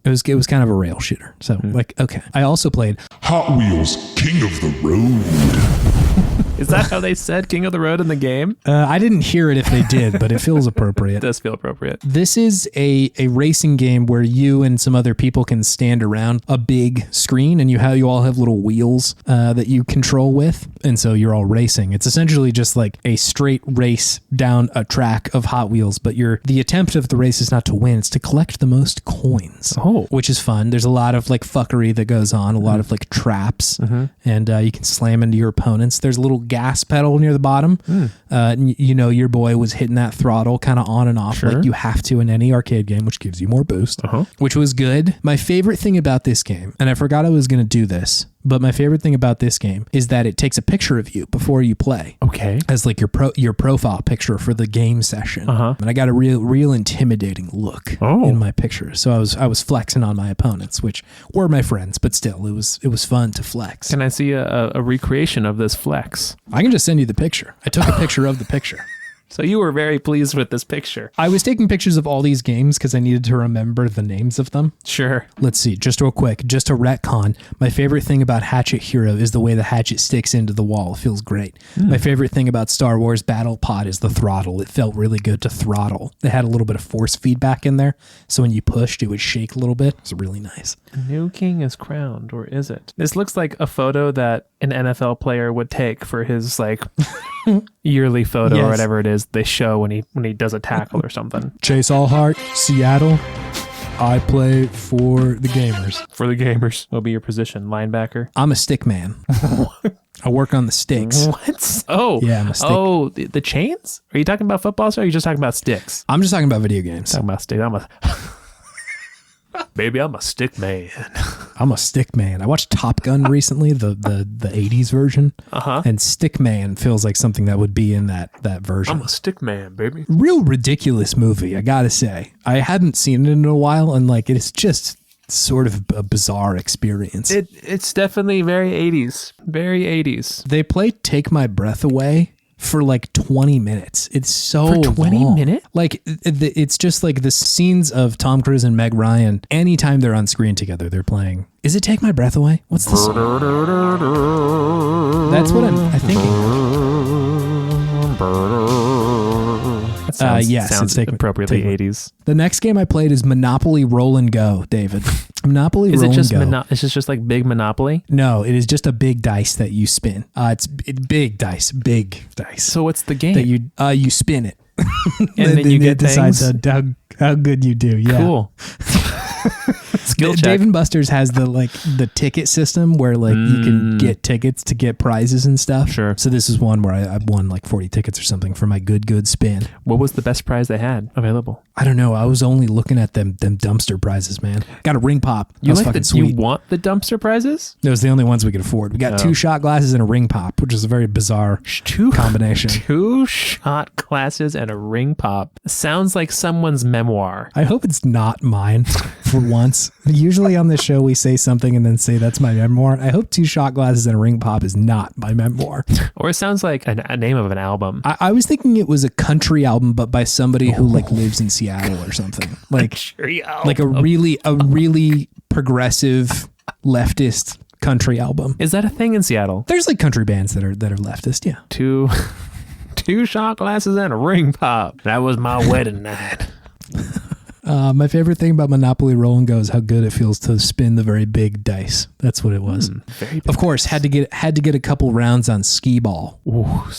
[SPEAKER 2] it was kind of a rail shooter. So like, okay. I also played
[SPEAKER 3] Hot Wheels King of the Road.
[SPEAKER 1] Is that how they said King of the Road in the game?
[SPEAKER 2] I didn't hear it if they did, but it feels appropriate.
[SPEAKER 1] It does feel appropriate.
[SPEAKER 2] This is a racing game where you and some other people can stand around a big screen, and you all have little wheels that you control with, and so you're all racing. It's essentially just like a straight race down a track of Hot Wheels, but the attempt of the race is not to win, it's to collect the most coins, which is fun. There's a lot of like fuckery that goes on, a lot of like traps, and you can slam into your opponents. There's a little gas pedal near the bottom. You know, your boy was hitting that throttle kind of on and off like you have to in any arcade game, which gives you more boost, which was good. My favorite thing about this game, and I forgot I was going to do this, but my favorite thing about this game is that it takes a picture of you before you play.
[SPEAKER 1] Okay.
[SPEAKER 2] As like your profile picture for the game session. And I got a real intimidating look in my picture. So I was flexing on my opponents, which were my friends, but still it was fun to flex.
[SPEAKER 1] Can I see a recreation of this flex?
[SPEAKER 2] I can just send you the picture. I took a picture of the picture.
[SPEAKER 1] So you were very pleased with this picture.
[SPEAKER 2] I was taking pictures of all these games because I needed to remember the names of them.
[SPEAKER 1] Sure.
[SPEAKER 2] Let's see, just real quick, just a retcon. My favorite thing about Hatchet Hero is the way the hatchet sticks into the wall. It feels great. My favorite thing about Star Wars Battle Pod is the throttle. It felt really good to throttle. It had a little bit of force feedback in there, so when you pushed, it would shake a little bit. It's really nice.
[SPEAKER 1] A new king is crowned, or is it? This looks like a photo that an NFL player would take for his like yearly photo or whatever it is they show when he does a tackle or something.
[SPEAKER 2] Chase Allhart, Seattle. I play for the gamers.
[SPEAKER 1] For the gamers. What'll be your position? Linebacker?
[SPEAKER 2] I'm a stick man. I work on the sticks.
[SPEAKER 1] What? Oh.
[SPEAKER 2] Yeah, I'm a stick.
[SPEAKER 1] Oh, the chains? Are you talking about footballs or are you just talking about sticks?
[SPEAKER 2] I'm just talking about video games.
[SPEAKER 1] Talking about sticks. Baby, I'm a stick man.
[SPEAKER 2] I'm a stick man. I watched Top Gun recently, the 80s version. And stick man feels like something that would be in that version.
[SPEAKER 1] I'm a stick man, baby.
[SPEAKER 2] Real ridiculous movie, I gotta say. I hadn't seen it in a while, and like it's just sort of a bizarre experience.
[SPEAKER 1] It's definitely very 80s. Very 80s.
[SPEAKER 2] They play Take My Breath Away for like 20 minutes. It's so
[SPEAKER 1] for 20
[SPEAKER 2] long.
[SPEAKER 1] minutes?
[SPEAKER 2] Like it's just like the scenes of Tom Cruise and Meg Ryan. Anytime they're on screen together, they're playing. Is it Take My Breath Away? What's the song? That's what I'm thinking.
[SPEAKER 1] That sounds appropriately 80s.
[SPEAKER 2] The next game I played is Monopoly Roll and Go, David. Monopoly Roll and Go.
[SPEAKER 1] Is it just like big Monopoly?
[SPEAKER 2] No, it is just a big dice that you spin. It's big dice.
[SPEAKER 1] So what's the game?
[SPEAKER 2] That you spin it.
[SPEAKER 1] And then you get
[SPEAKER 2] decides
[SPEAKER 1] things?
[SPEAKER 2] how good you do. Yeah.
[SPEAKER 1] Cool. Skill check.
[SPEAKER 2] Dave & Buster's has the ticket system where you can get tickets to get prizes and stuff.
[SPEAKER 1] Sure.
[SPEAKER 2] So this is one where I won like 40 tickets or something for my good spin.
[SPEAKER 1] What was the best prize they had available?
[SPEAKER 2] I don't know. I was only looking at them dumpster prizes, man. Got a ring pop.
[SPEAKER 1] You
[SPEAKER 2] was fucking sweet.
[SPEAKER 1] You want the dumpster prizes?
[SPEAKER 2] Those are the only ones we could afford. We got 2 shot glasses and a ring pop, which is a very bizarre combination.
[SPEAKER 1] 2 shot glasses and a ring pop. Sounds like someone's memoir.
[SPEAKER 2] I hope it's not mine for once. Usually on this show we say something and then say that's my memoir. I hope 2 shot glasses and a ring pop is not my memoir.
[SPEAKER 1] Or it sounds like a name of an album.
[SPEAKER 2] I was thinking it was a country album, but by somebody who lives in Seattle or something. Like a really progressive leftist country album.
[SPEAKER 1] Is that a thing in Seattle?
[SPEAKER 2] There's like country bands that are leftist, yeah.
[SPEAKER 1] 2 shot glasses and a ring pop. That was my wedding night.
[SPEAKER 2] My favorite thing about Monopoly Roll and Go is how good it feels to spin the very big dice. That's what it was.
[SPEAKER 1] Very big
[SPEAKER 2] of course,
[SPEAKER 1] dice.
[SPEAKER 2] had to get a couple rounds on Skeeball.
[SPEAKER 1] Ooh,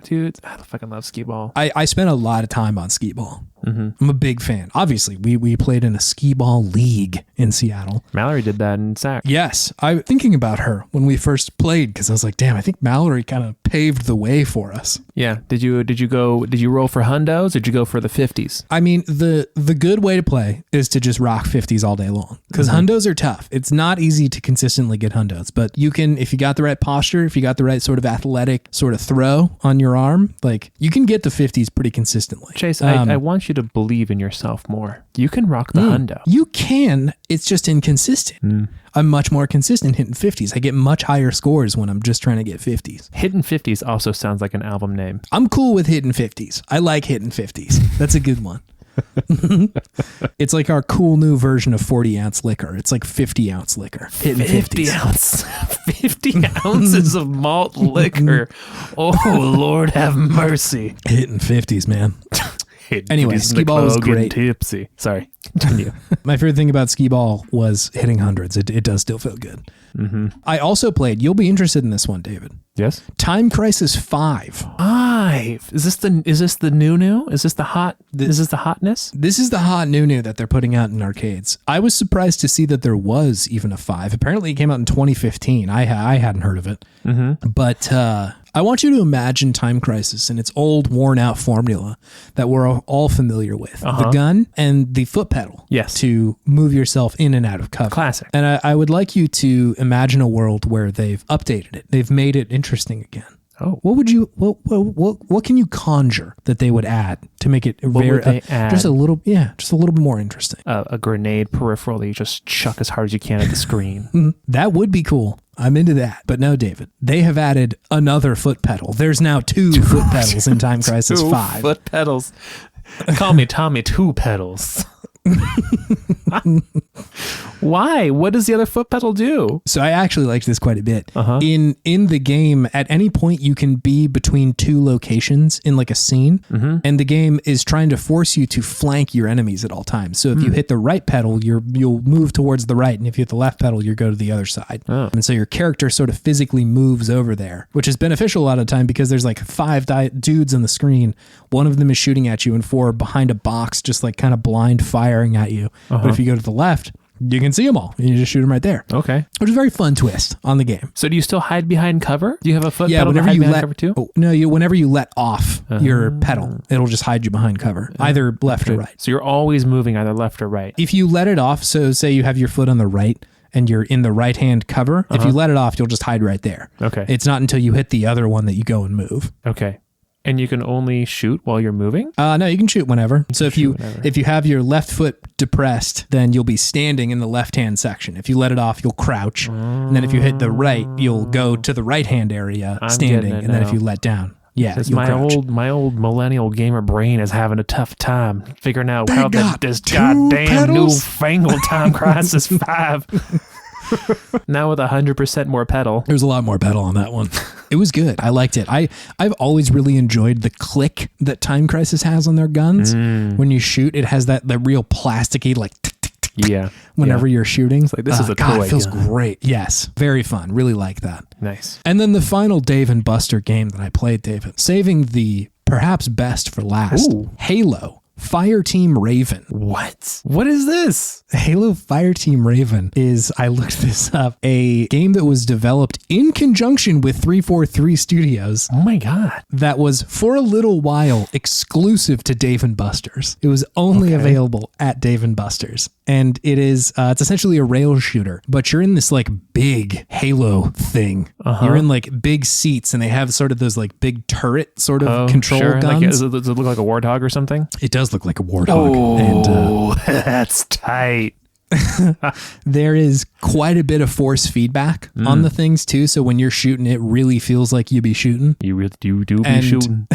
[SPEAKER 1] dude. I fucking love Skeeball.
[SPEAKER 2] I spent a lot of time on Skeeball. I'm a big fan. Obviously, we played in a Skeeball league in Seattle.
[SPEAKER 1] Mallory did that in SAC.
[SPEAKER 2] Yes. I was thinking about her when we first played because I was like, damn, I think Mallory kind of paved the way for us.
[SPEAKER 1] Yeah. Did you roll for hundos or did you go for the 50s?
[SPEAKER 2] I mean, the good way to play is to just rock 50s all day long because hundos are tough. It's not easy to consistently get hundos, but you can, if you got the right posture, if you got the right sort of athletic sort of throw on your arm, like you can get the 50s pretty consistently.
[SPEAKER 1] Chase, I want you to believe in yourself more. You can rock the hundo.
[SPEAKER 2] You can. It's just inconsistent. I'm much more consistent hitting 50s. I get much higher scores when I'm just trying to get 50s.
[SPEAKER 1] Hitting 50s also sounds like an album name.
[SPEAKER 2] I'm cool with hitting 50s. I like hitting 50s. That's a good one. It's like our cool new version of 40-ounce liquor. It's like 50-ounce liquor. Hitting 50s.
[SPEAKER 1] 50 ounces of malt liquor. Oh, Lord have mercy.
[SPEAKER 2] Hitting 50s, man. Anyway, Skeeball was great.
[SPEAKER 1] Tipsy. Sorry, continue.
[SPEAKER 2] My favorite thing about Skeeball was hitting hundreds. It does still feel good. I also played, you'll be interested in this one, David.
[SPEAKER 1] Yes.
[SPEAKER 2] Time Crisis 5.
[SPEAKER 1] Is this the new? Is this the hotness?
[SPEAKER 2] This is the hot new that they're putting out in arcades. I was surprised to see that there was even a 5. Apparently it came out in 2015. I hadn't heard of it. But I want you to imagine Time Crisis and its old, worn-out formula that we're all familiar with. The gun and the foot pedal.
[SPEAKER 1] Yes.
[SPEAKER 2] To move yourself in and out of cover.
[SPEAKER 1] Classic.
[SPEAKER 2] And I would like you to imagine a world where they've updated it. They've made it interesting again.
[SPEAKER 1] Oh.
[SPEAKER 2] What can you conjure that they would add to make it just a little bit more interesting?
[SPEAKER 1] A grenade peripheral that you just chuck as hard as you can at the screen.
[SPEAKER 2] That would be cool. I'm into that. But no, David, they have added another foot pedal. There's now 2 foot pedals in Time Crisis 5.
[SPEAKER 1] Foot pedals. Call me Tommy Two Pedals. Why? What does the other foot pedal do?
[SPEAKER 2] So I actually liked this quite a bit. In the game, at any point you can be between 2 locations in like a scene, and the game is trying to force you to flank your enemies at all times. So if you hit the right pedal, you'll move towards the right, and if you hit the left pedal, you go to the other side. And so your character sort of physically moves over there, which is beneficial a lot of the time because there's like 5 dudes on the screen. One of them is shooting at you, and 4 behind a box, just like kind of blind firing at you. But if you go to the left, you can see them all. You just shoot them right there.
[SPEAKER 1] Okay.
[SPEAKER 2] Which is a very fun twist on the game.
[SPEAKER 1] So do you still hide behind cover? Do you have a foot pedal to hide behind cover too?
[SPEAKER 2] Whenever you let off your pedal, it'll just hide you behind cover, either left or right.
[SPEAKER 1] So you're always moving either left or right.
[SPEAKER 2] If you let it off, so say you have your foot on the right and you're in the right-hand cover, if you let it off, you'll just hide right there.
[SPEAKER 1] Okay.
[SPEAKER 2] It's not until you hit the other one that you go and move.
[SPEAKER 1] Okay. And you can only shoot while you're moving?
[SPEAKER 2] No, you can shoot whenever. So if you have your left foot depressed, then you'll be standing in the left-hand section. If you let it off, you'll crouch. And then if you hit the right, you'll go to the right-hand area standing. And then if you let down,
[SPEAKER 1] my old millennial gamer brain is having a tough time figuring out how this goddamn newfangled Time Crisis 5. Now with 100% more pedal.
[SPEAKER 2] There's a lot more pedal on that one. It was good. I liked it. I've always really enjoyed the click that Time Crisis has on their guns. When you shoot, it has that real plasticky like whenever you're shooting.
[SPEAKER 1] It's like, this is a
[SPEAKER 2] God,
[SPEAKER 1] toy
[SPEAKER 2] it feels
[SPEAKER 1] gun.
[SPEAKER 2] great. Yes. Very fun. Really like that.
[SPEAKER 1] Nice.
[SPEAKER 2] And then the final Dave and Buster game that I played, David, saving the perhaps best for last.
[SPEAKER 1] Ooh.
[SPEAKER 2] Halo Fireteam Raven.
[SPEAKER 1] What? What is this?
[SPEAKER 2] Halo Fireteam Raven is, I looked this up, a game that was developed in conjunction with 343 Studios
[SPEAKER 1] Oh my God.
[SPEAKER 2] that was for a little while exclusive to Dave & Buster's. It was only available at Dave & Buster's. And it is, it's essentially a rail shooter, but you're in this like big Halo thing. You're in like big seats and they have sort of those like big turret sort of control guns.
[SPEAKER 1] Like, does it look like a warthog or something?
[SPEAKER 2] It does look like a warthog.
[SPEAKER 1] Oh, that's tight.
[SPEAKER 2] There is quite a bit of force feedback on the things too. So when you're shooting, it really feels like you be shooting.
[SPEAKER 1] You really do be shooting.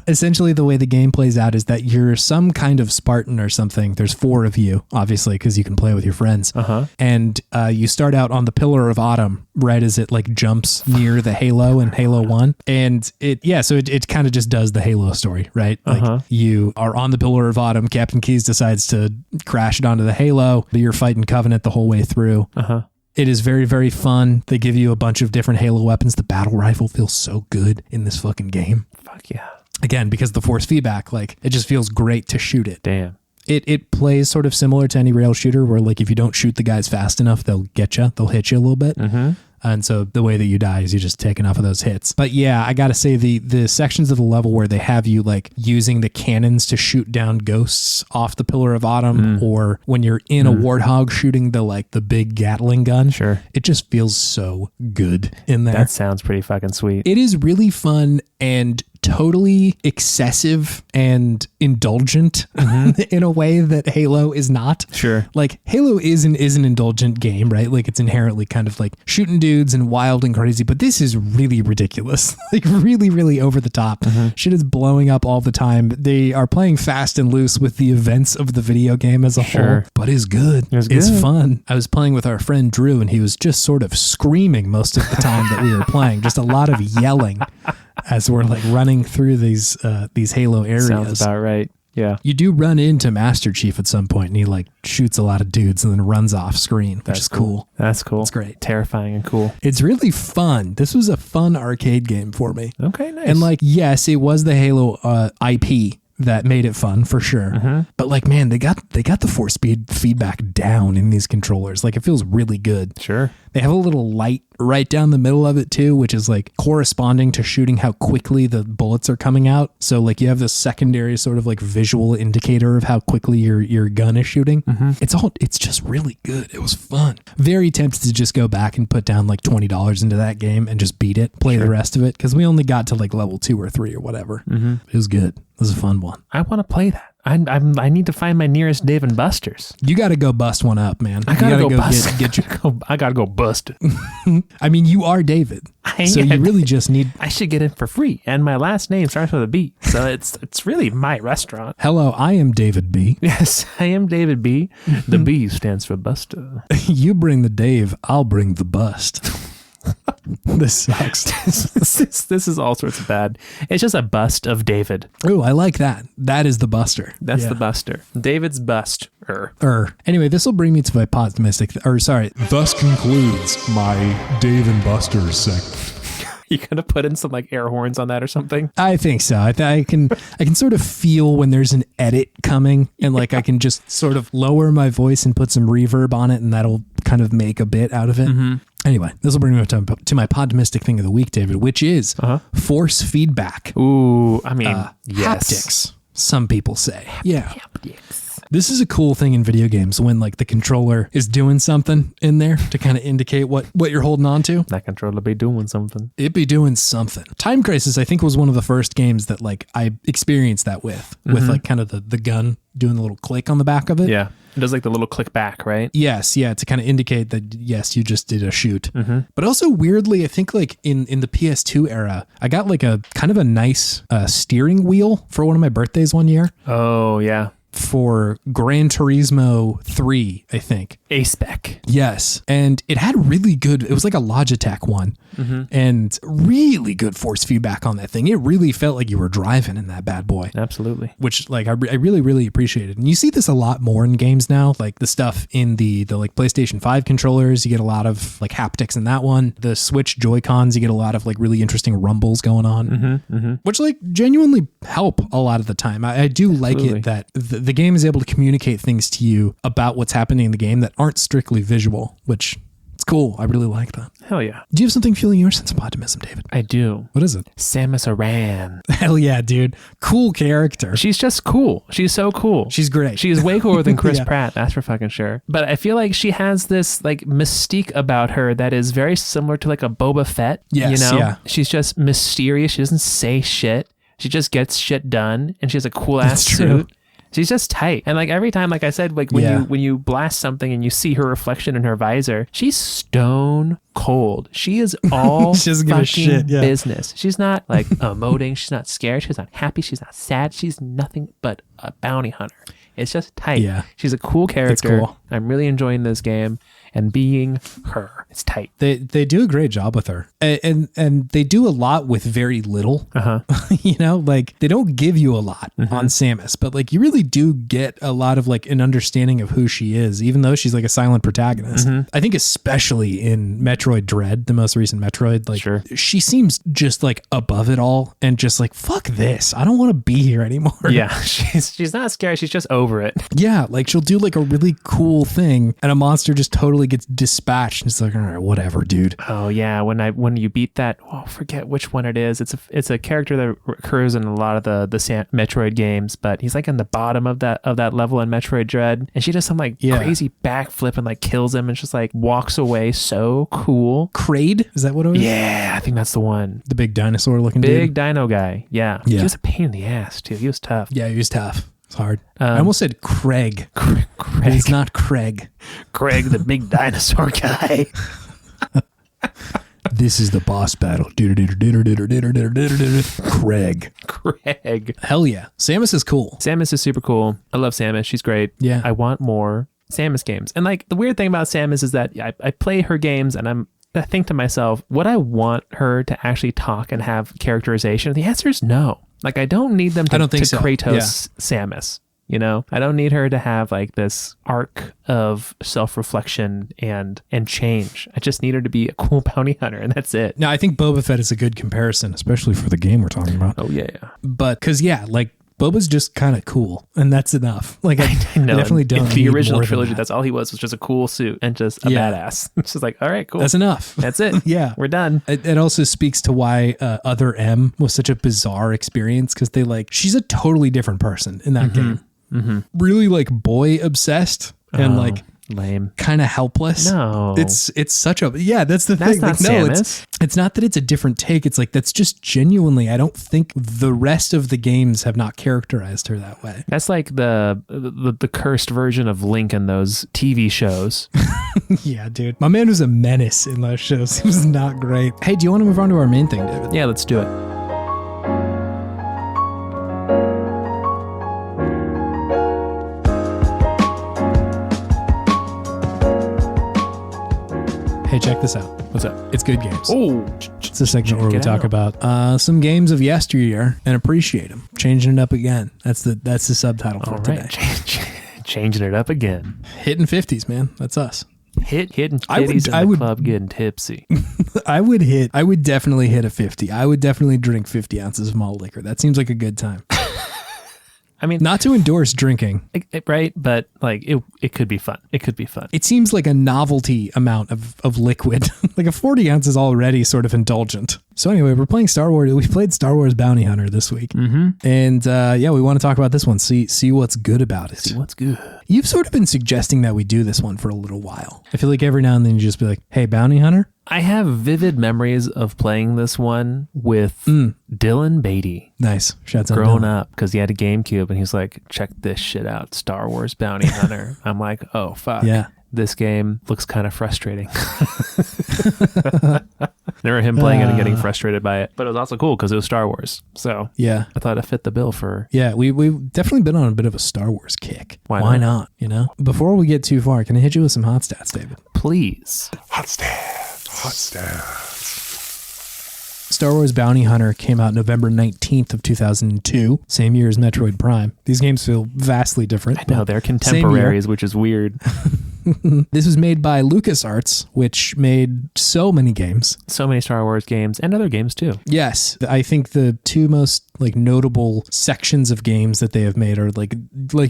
[SPEAKER 2] Essentially, the way the game plays out is that you're some kind of Spartan or something. There's 4 of you, obviously, because you can play with your friends. And you start out on the Pillar of Autumn right as it like jumps near the Halo in Halo 1. And it kind of just does the Halo story, right? Like you are on the Pillar of Autumn. Captain Keyes decides to crash it onto the Halo. You're fighting Covenant the whole way through. It is very, very fun. They give you a bunch of different Halo weapons. The battle rifle feels so good in this fucking game.
[SPEAKER 1] Fuck yeah.
[SPEAKER 2] Again, because the force feedback, like it just feels great to shoot it.
[SPEAKER 1] Damn.
[SPEAKER 2] It plays sort of similar to any rail shooter where like if you don't shoot the guys fast enough, they'll get you. They'll hit you a little bit. And so the way that you die is you just take enough of those hits. But yeah, I got to say the sections of the level where they have you like using the cannons to shoot down ghosts off the Pillar of Autumn or when you're in a warthog shooting the big Gatling gun.
[SPEAKER 1] Sure.
[SPEAKER 2] It just feels so good in there.
[SPEAKER 1] That sounds pretty fucking sweet.
[SPEAKER 2] It is really fun and totally excessive and indulgent in a way that Halo is not.
[SPEAKER 1] Sure.
[SPEAKER 2] Like Halo is an indulgent game, right? Like it's inherently kind of like shooting dudes and wild and crazy, but this is really ridiculous. Like really, really over the top. Shit is blowing up all the time. They are playing fast and loose with the events of the video game as a whole, but it's good. It's fun. I was playing with our friend Drew and he was just sort of screaming most of the time that we were playing. Just a lot of yelling as we're like running through these Halo areas.
[SPEAKER 1] Sounds about right. Yeah.
[SPEAKER 2] You do run into Master Chief at some point and he like shoots a lot of dudes and then runs off screen, which is cool.
[SPEAKER 1] That's cool.
[SPEAKER 2] It's great.
[SPEAKER 1] Terrifying and cool.
[SPEAKER 2] It's really fun. This was a fun arcade game for me.
[SPEAKER 1] Okay, nice.
[SPEAKER 2] And like, yes, it was the Halo IP that made it fun for sure. But like, man, they got the force speed feedback down in these controllers. Like it feels really good.
[SPEAKER 1] Sure.
[SPEAKER 2] They have a little light right down the middle of it too, which is like corresponding to shooting how quickly the bullets are coming out. So like you have this secondary sort of like visual indicator of how quickly your gun is shooting. It's just really good. It was fun. Very tempted to just go back and put down like $20 into that game and just beat it, play the rest of it. Cause we only got to like level 2 or 3 or whatever. It was good. It was a fun one.
[SPEAKER 1] I want to play that. I need to find my nearest Dave and Buster's.
[SPEAKER 2] You got to go bust one up, man.
[SPEAKER 1] I gotta go
[SPEAKER 2] bust.
[SPEAKER 1] Get I gotta go bust it.
[SPEAKER 2] I mean, you are David, so you really just need.
[SPEAKER 1] I should get it for free, and my last name starts with a B, so it's really my restaurant.
[SPEAKER 2] Hello, I am David B.
[SPEAKER 1] Yes, I am David B. The B stands for Buster.
[SPEAKER 2] You bring the Dave, I'll bring the bust. This sucks.
[SPEAKER 1] This is all sorts of bad. It's just a bust of David.
[SPEAKER 2] Oh, I like that. That is the Buster.
[SPEAKER 1] That's the Buster. David's bust.
[SPEAKER 2] Anyway, this will bring me to my optimistic.
[SPEAKER 3] Thus concludes my Dave and Buster's segment.
[SPEAKER 1] You gonna put in some like air horns on that or something?
[SPEAKER 2] I think so. I can sort of feel when there's an edit coming, and like I can just sort of lower my voice and put some reverb on it, and that'll kind of make a bit out of it. Anyway, this will bring me to my Podtimists thing of the week, David, which is force feedback.
[SPEAKER 1] Ooh, I mean, yes.
[SPEAKER 2] Haptics, some people say. Yeah. Haptics. This is a cool thing in video games when like the controller is doing something in there to kind of indicate what you're holding on to.
[SPEAKER 1] That controller be doing something.
[SPEAKER 2] It'd be doing something. Time Crisis, I think, was one of the first games that like I experienced that with like kind of the gun doing the little click on the back of it.
[SPEAKER 1] Yeah. It does like the little click back, right?
[SPEAKER 2] Yes. Yeah. To kind of indicate that, yes, you just did a shoot. But also weirdly, I think like in the PS2 era, I got like a kind of a nice steering wheel for one of my birthdays one year.
[SPEAKER 1] Oh, yeah.
[SPEAKER 2] for Gran Turismo 3, I think.
[SPEAKER 1] A-Spec.
[SPEAKER 2] Yes. And it had really good, it was like a Logitech one, and really good force feedback on that thing. It really felt like you were driving in that bad boy.
[SPEAKER 1] Absolutely.
[SPEAKER 2] Which like I really, really appreciated. And you see this a lot more in games now, like the stuff in the like PlayStation 5 controllers, you get a lot of like haptics in that one. The Switch Joy-Cons, you get a lot of like really interesting rumbles going on, which like genuinely help a lot of the time. I do like it that the game is able to communicate things to you about what's happening in the game that aren't strictly visual, which it's cool. I really like that.
[SPEAKER 1] Hell yeah.
[SPEAKER 2] Do you have something fueling your sense of optimism, David?
[SPEAKER 1] I do.
[SPEAKER 2] What is it?
[SPEAKER 1] Samus Aran.
[SPEAKER 2] Hell yeah, dude. Cool character.
[SPEAKER 1] She's just cool. She's so cool.
[SPEAKER 2] She's great.
[SPEAKER 1] She's way cooler than Chris Pratt, that's for fucking sure. But I feel like she has this like mystique about her that is very similar to like a Boba Fett.
[SPEAKER 2] Yes,
[SPEAKER 1] you know?
[SPEAKER 2] yeah.
[SPEAKER 1] She's just mysterious. She doesn't say shit. She just gets shit done, and she has a cool ass suit. She's just tight. And like every time, like I said, like when you blast something and you see her reflection in her visor, she's stone cold. She is all
[SPEAKER 2] she doesn't give a shit,
[SPEAKER 1] business. She's not like emoting. She's not scared. She's not happy. She's not sad. She's nothing but a bounty hunter. It's just tight. Yeah. She's a cool character.
[SPEAKER 2] It's cool.
[SPEAKER 1] I'm really enjoying this game and being her. It's tight.
[SPEAKER 2] They do a great job with her. And they do a lot with very little. You know, like they don't give you a lot on Samus, but like you really do get a lot of like an understanding of who she is, even though she's like a silent protagonist. I think especially in Metroid Dread, the most recent Metroid, like she seems just like above it all and just like, fuck this. I don't want to be here anymore.
[SPEAKER 1] Yeah. She's not scared. She's just over it.
[SPEAKER 2] Yeah. Like she'll do like a really cool thing and a monster just totally gets dispatched and it's like, all right, whatever, dude.
[SPEAKER 1] Oh yeah, when you beat that, I forget which one it is. It's a character that occurs in a lot of the Metroid games, but he's like in the bottom of that level in Metroid Dread, and she does some like crazy backflip and like kills him and just like walks away. So cool.
[SPEAKER 2] Kraid, is that what it was?
[SPEAKER 1] Yeah, I think that's the one.
[SPEAKER 2] The big dinosaur looking
[SPEAKER 1] big
[SPEAKER 2] dude.
[SPEAKER 1] dino guy. Yeah, he was a pain in the ass too. He was tough.
[SPEAKER 2] Yeah, he was tough. It's hard. I almost said Craig.
[SPEAKER 1] Craig.
[SPEAKER 2] It's not Craig.
[SPEAKER 1] Craig, the big dinosaur guy.
[SPEAKER 2] This is the boss battle. Craig. Hell yeah. Samus is cool.
[SPEAKER 1] Samus is super cool. I love Samus. She's great.
[SPEAKER 2] Yeah.
[SPEAKER 1] I want more Samus games. And like the weird thing about Samus is that I play her games and I think to myself, would I want her to actually talk and have characterization? The answer is no. Like I don't need them to,
[SPEAKER 2] I don't think so.
[SPEAKER 1] Kratos Samus. You know, I don't need her to have like this arc of self-reflection and change. I just need her to be a cool bounty hunter, and that's it.
[SPEAKER 2] No, I think Boba Fett is a good comparison, especially for the game we're talking about.
[SPEAKER 1] Oh yeah.
[SPEAKER 2] But because like Boba's just kind of cool, and that's enough. Like I definitely don't.
[SPEAKER 1] In the original trilogy, that's all he was just a cool suit and just a badass. It's just like, all right, cool.
[SPEAKER 2] That's enough.
[SPEAKER 1] That's it.
[SPEAKER 2] Yeah,
[SPEAKER 1] we're done.
[SPEAKER 2] It also speaks to why Other M was such a bizarre experience because she's a totally different person in that game. Really like boy obsessed and like
[SPEAKER 1] lame,
[SPEAKER 2] kind of helpless.
[SPEAKER 1] No,
[SPEAKER 2] it's such a that's the
[SPEAKER 1] that's
[SPEAKER 2] thing.
[SPEAKER 1] Not
[SPEAKER 2] like, no,
[SPEAKER 1] Samus.
[SPEAKER 2] it's not that it's a different take. It's like that's just genuinely. I don't think the rest of the games have not characterized her that way.
[SPEAKER 1] That's like the cursed version of Link in those TV shows.
[SPEAKER 2] Yeah, dude, my man was a menace in those shows. He was not great. Hey, do you want to move on to our main thing, David?
[SPEAKER 1] Yeah, let's do it.
[SPEAKER 2] Hey, check this out.
[SPEAKER 1] What's up?
[SPEAKER 2] It's Good Games.
[SPEAKER 1] Oh,
[SPEAKER 2] it's a segment where we talk about some games of yesteryear and appreciate them. Changing it up again. That's the subtitle for today.
[SPEAKER 1] Changing it up again.
[SPEAKER 2] Hitting 50s, man. That's us.
[SPEAKER 1] Hitting titties in the club getting tipsy.
[SPEAKER 2] I would definitely hit a 50. I would definitely drink 50 ounces of malt liquor. That seems like a good time.
[SPEAKER 1] I mean,
[SPEAKER 2] not to endorse drinking,
[SPEAKER 1] right? But like it could be fun. It could be fun.
[SPEAKER 2] It seems like a novelty amount of liquid. Like a 40 ounce is already sort of indulgent. So anyway, we're playing Star Wars. We played Star Wars Bounty Hunter this week. And we want to talk about this one. See what's good about it.
[SPEAKER 1] See what's good.
[SPEAKER 2] You've sort of been suggesting that we do this one for a little while. I feel like every now and then you just be like, hey, Bounty Hunter?
[SPEAKER 1] I have vivid memories of playing this one with Dylan Beatty.
[SPEAKER 2] Nice. Shouts out
[SPEAKER 1] growing
[SPEAKER 2] Dylan.
[SPEAKER 1] up, because he had a GameCube and he's like, check this shit out, Star Wars Bounty Hunter. I'm like, oh, fuck.
[SPEAKER 2] Yeah.
[SPEAKER 1] This game looks kind of frustrating. remember him playing it and getting frustrated by it. But it was also cool because it was Star Wars. So
[SPEAKER 2] yeah,
[SPEAKER 1] I thought it fit the bill for...
[SPEAKER 2] Yeah, we've definitely been on a bit of a Star Wars kick.
[SPEAKER 1] Why
[SPEAKER 2] not? You know? Before we get too far, can I hit you with some hot stats, David?
[SPEAKER 1] Please.
[SPEAKER 3] Hot stats.
[SPEAKER 2] Star Wars Bounty Hunter came out November 19th of 2002, same year as Metroid Prime. These games feel vastly different.
[SPEAKER 1] I know, they're contemporaries, which is weird.
[SPEAKER 2] This was made by LucasArts, which made so many games.
[SPEAKER 1] So many Star Wars games and other games too.
[SPEAKER 2] Yes. I think the two most notable sections of games that they have made are like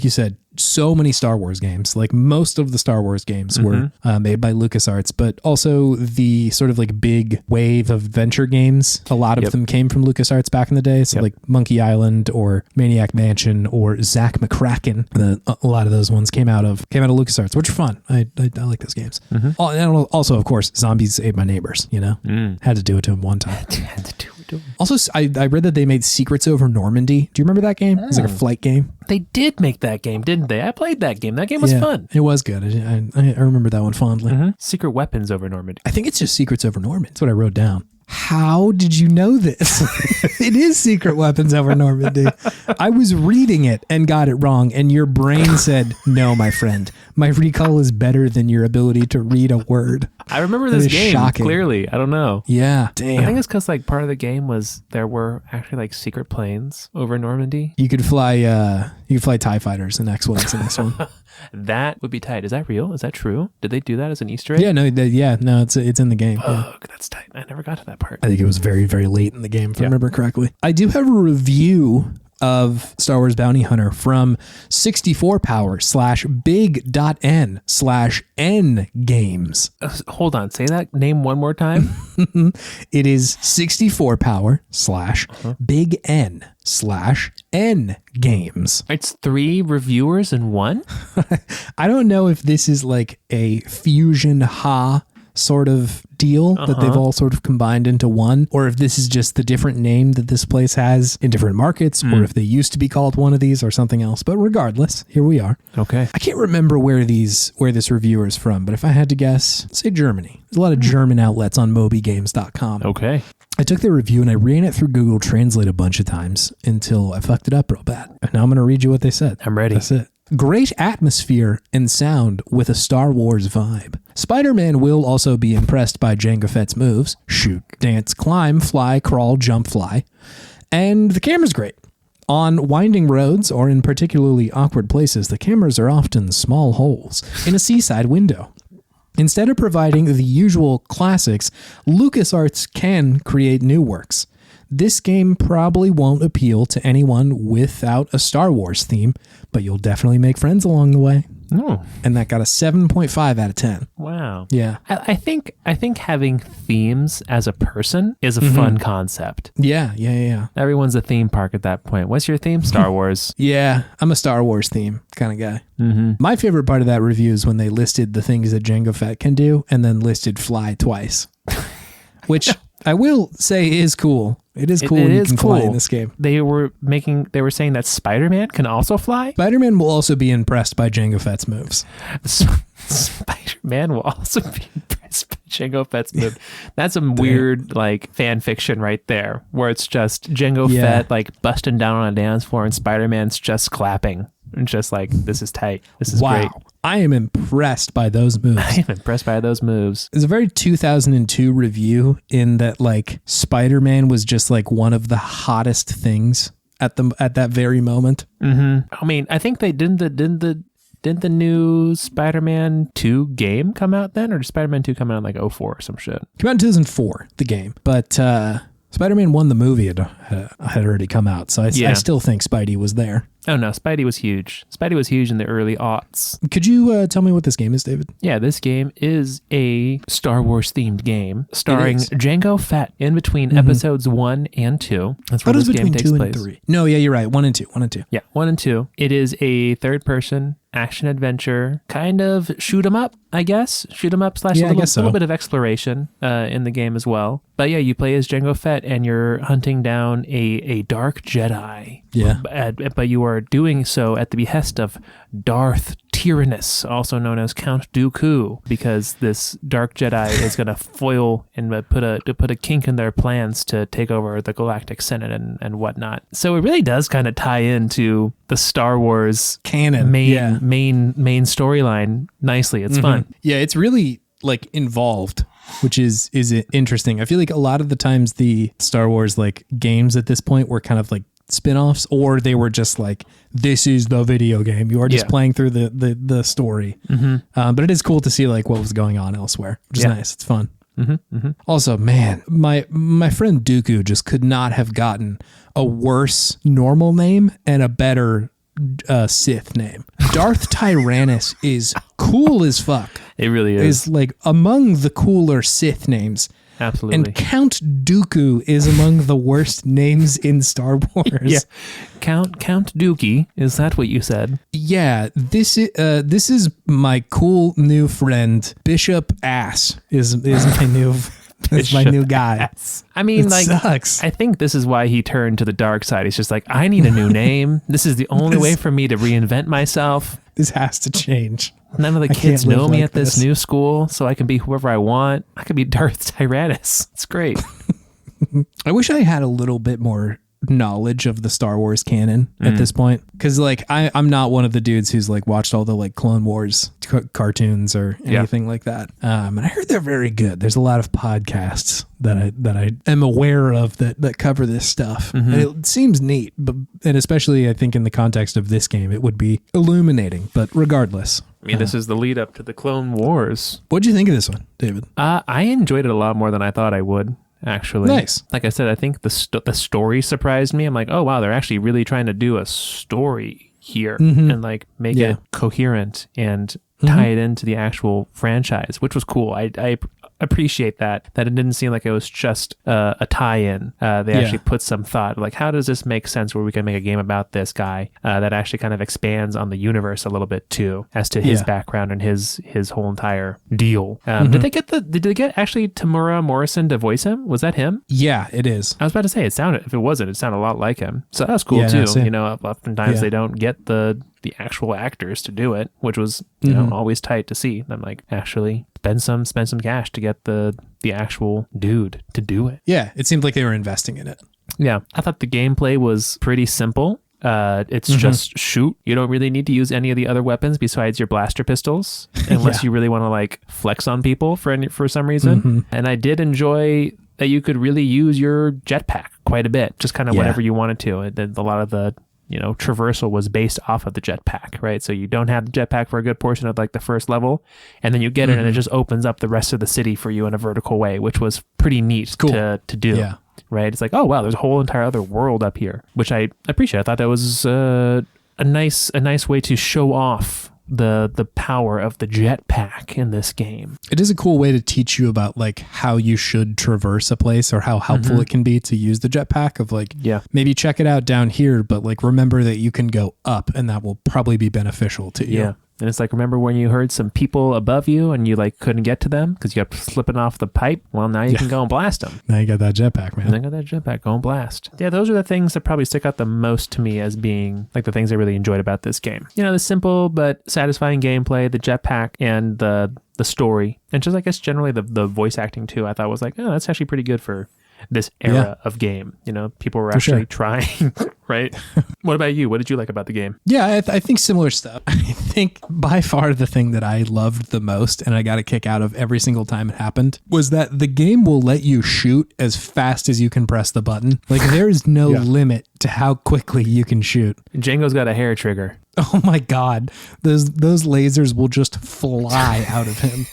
[SPEAKER 2] you said, so many Star Wars games. Like most of the Star Wars games were made by LucasArts, but also the sort of big wave of adventure games. A lot of them came from LucasArts back in the day. So like Monkey Island or Maniac Mansion or Zack McCracken. A lot of those ones came out of LucasArts, which are fun. I like those games. And also, of course, Zombies Ate My Neighbors, Had to do it to him one time.
[SPEAKER 1] Had to do it to him.
[SPEAKER 2] Also, I read that they made Secrets Over Normandy. Do you remember that game? It was like a flight game.
[SPEAKER 1] They did make that game, didn't they? I played that game. That game was fun.
[SPEAKER 2] It was good. I remember that one fondly.
[SPEAKER 1] Secret Weapons Over Normandy.
[SPEAKER 2] I think it's just Secrets Over Normandy. That's what I wrote down. How did you know this? It is Secret Weapons Over Normandy. I was reading it and got it wrong, and your brain said, no, my friend. My recall is better than your ability to read a word.
[SPEAKER 1] I remember this game clearly. I don't know.
[SPEAKER 2] Yeah. Damn.
[SPEAKER 1] I think it's because part of the game was there were actually secret planes over Normandy.
[SPEAKER 2] You could fly TIE fighters and X-Wings in this one.
[SPEAKER 1] That would be tight. Is that real? Is that true? Did they do that as an Easter egg?
[SPEAKER 2] Yeah, no, it's in the game.
[SPEAKER 1] That's tight. I never got to that part.
[SPEAKER 2] I think it was very, very late in the game, if I remember correctly. I do have a review of Star Wars Bounty Hunter from 64power/big.n/n games.
[SPEAKER 1] Hold on. Say that name one more time.
[SPEAKER 2] It is 64power/big.n/n games.
[SPEAKER 1] It's 3 reviewers in one?
[SPEAKER 2] I don't know if this is like a fusion sort of deal that they've all sort of combined into one, or if this is just the different name that this place has in different markets, or if they used to be called one of these or something else. But regardless, here we are.
[SPEAKER 1] Okay.
[SPEAKER 2] I can't remember where this reviewer is from, but if I had to guess, say Germany. There's a lot of German outlets on mobygames.com.
[SPEAKER 1] Okay.
[SPEAKER 2] I took their review and I ran it through Google Translate a bunch of times until I fucked it up real bad. And now I'm going to read you what they said.
[SPEAKER 1] I'm ready.
[SPEAKER 2] That's it. Great atmosphere and sound with a Star Wars vibe. Spider-Man will also be impressed by Jango Fett's moves. Shoot, dance, climb, fly, crawl, jump, fly. And the camera's great. On winding roads or in particularly awkward places, the cameras are often small holes in a seaside window. Instead of providing the usual classics, LucasArts can create new works. This game probably won't appeal to anyone without a Star Wars theme, but you'll definitely make friends along the way.
[SPEAKER 1] Oh.
[SPEAKER 2] And that got a 7.5 out of 10.
[SPEAKER 1] Wow.
[SPEAKER 2] Yeah.
[SPEAKER 1] I think having themes as a person is a fun concept.
[SPEAKER 2] Yeah.
[SPEAKER 1] Everyone's a theme park at that point. What's your theme? Star Wars.
[SPEAKER 2] Yeah, I'm a Star Wars theme kind of guy. My favorite part of that review is when they listed the things that Jango Fett can do and then listed fly twice, which I will say is cool. It is cool when you can fly in this game.
[SPEAKER 1] They were saying that Spider-Man can also fly?
[SPEAKER 2] Spider-Man will also be impressed by Jango Fett's moves.
[SPEAKER 1] Spider-Man will also be impressed by Jango Fett's move. That's some weird fan fiction right there, where it's just Jango Fett busting down on a dance floor and Spider-Man's just clapping. And just this is tight. This is great.
[SPEAKER 2] I am impressed by those moves.
[SPEAKER 1] I am impressed by those moves.
[SPEAKER 2] It's a very 2002 review in that Spider-Man was just one of the hottest things at that very moment.
[SPEAKER 1] I mean, I think they didn't the new Spider-Man 2 game come out then, or did Spider-Man 2 come out in 2004 or some shit?
[SPEAKER 2] Came out in 2004, the game, but Spider-Man 1, the movie, had already come out, so I still think Spidey was there.
[SPEAKER 1] Oh no, Spidey was huge. Spidey was huge in the early aughts.
[SPEAKER 2] Could you tell me what this game is, David?
[SPEAKER 1] Yeah, this game is a Star Wars themed game starring Jango Fett in between episodes 1 and 2. That's where this game takes place. 2 and 3?
[SPEAKER 2] No, yeah, you're right. 1 and 2.
[SPEAKER 1] Yeah, 1 and 2. It is a third person action adventure, kind of shoot 'em up, I guess. Shoot 'em up / a little bit of exploration in the game as well. But yeah, you play as Jango Fett and you're hunting down a dark Jedi.
[SPEAKER 2] Yeah.
[SPEAKER 1] But you are doing so at the behest of Darth Tyrannus, also known as Count Dooku, because this Dark Jedi is going to foil and put a kink in their plans to take over the Galactic Senate and whatnot. So it really does kind of tie into the Star Wars
[SPEAKER 2] canon
[SPEAKER 1] main storyline nicely. It's fun.
[SPEAKER 2] Yeah, it's really like involved, which is interesting. I feel like a lot of the times the Star Wars like games at this point were kind of like spin-offs, or they were just like, this is the video game, you are just playing through the story. But it is cool to see like what was going on elsewhere, which is nice. It's fun. Also, man, my friend Dooku just could not have gotten a worse normal name and a better Sith name. Darth Tyrannus is cool as fuck.
[SPEAKER 1] It really is.
[SPEAKER 2] Is like among the cooler Sith names.
[SPEAKER 1] Absolutely.
[SPEAKER 2] And Count Dooku is among the worst names in Star Wars.
[SPEAKER 1] Yeah. Count Dookie, is that what you said?
[SPEAKER 2] Yeah, this is my cool new friend Bishop Ass is my new is my new guy.
[SPEAKER 1] Ass. I mean,
[SPEAKER 2] it sucks.
[SPEAKER 1] I think this is why he turned to the dark side. He's just like, I need a new name. This is the only way for me to reinvent myself.
[SPEAKER 2] This has to change.
[SPEAKER 1] None of the kids know me at this new school, so I can be whoever I want. I can be Darth Tyrannus. It's great.
[SPEAKER 2] I wish I had a little bit more knowledge of the Star Wars canon at this point, because like I'm not one of the dudes who's like watched all the like Clone Wars cartoons or anything like that. And I heard they're very good. There's a lot of podcasts that I am aware of that cover this stuff, and it seems neat. And especially I think in the context of this game, it would be illuminating. But regardless,
[SPEAKER 1] I mean, this is the lead up to the Clone Wars.
[SPEAKER 2] What'd you think of this one, David?
[SPEAKER 1] I enjoyed it a lot more than I thought I would. Actually,
[SPEAKER 2] nice.
[SPEAKER 1] Like I said, I think the story surprised me. I'm like, oh wow, they're actually really trying to do a story here and like make it coherent and tie it into the actual franchise, which was cool. I appreciate that it didn't seem like it was just a tie-in. They actually put some thought, like, how does this make sense where we can make a game about this guy that actually kind of expands on the universe a little bit too, as to his background and his whole entire deal. Did they get actually Tamura Morrison to voice him? Was that him?
[SPEAKER 2] Yeah, it is.
[SPEAKER 1] I was about to say, it sounded a lot like him. So that was cool too. You know, oftentimes they don't get the actual actors to do it, which was always tight to see. I'm like, actually spend some cash to get the actual dude to do it.
[SPEAKER 2] Yeah, it seemed like they were investing in it.
[SPEAKER 1] Yeah, I thought the gameplay was pretty simple. It's just shoot. You don't really need to use any of the other weapons besides your blaster pistols, unless you really want to like flex on people for some reason. And I did enjoy that you could really use your jetpack quite a bit, just kind of whenever you wanted to. A lot of the traversal was based off of the jetpack, right? So you don't have the jetpack for a good portion of like the first level, and then you get it and it just opens up the rest of the city for you in a vertical way, which was pretty neat to do. Yeah. Right? It's like, oh wow, there's a whole entire other world up here, which I appreciate. I thought that was a nice way to show off the power of the jetpack in this game.
[SPEAKER 2] It is a cool way to teach you about like how you should traverse a place, or how helpful it can be to use the jetpack, of like, maybe check it out down here, but like remember that you can go up, and that will probably be beneficial to you.
[SPEAKER 1] Yeah. And it's like, remember when you heard some people above you and you like couldn't get to them because you kept slipping off the pipe? Well, now you can go and blast them.
[SPEAKER 2] Now you got that jetpack, man.
[SPEAKER 1] Now you got that jetpack, go and blast. Yeah, those are the things that probably stick out the most to me as being like the things I really enjoyed about this game. The simple but satisfying gameplay, the jetpack, and the story. And just, I guess, generally the voice acting too, I thought was like, oh, that's actually pretty good for this era of game. People were actually trying, right? What about you? What did you like about the game?
[SPEAKER 2] Yeah, I think similar stuff. I think by far the thing that I loved the most, and I got a kick out of every single time it happened, was that the game will let you shoot as fast as you can press the button. Like, there is no limit to how quickly you can shoot.
[SPEAKER 1] Django's got a hair trigger.
[SPEAKER 2] Oh my God. Those lasers will just fly out of him.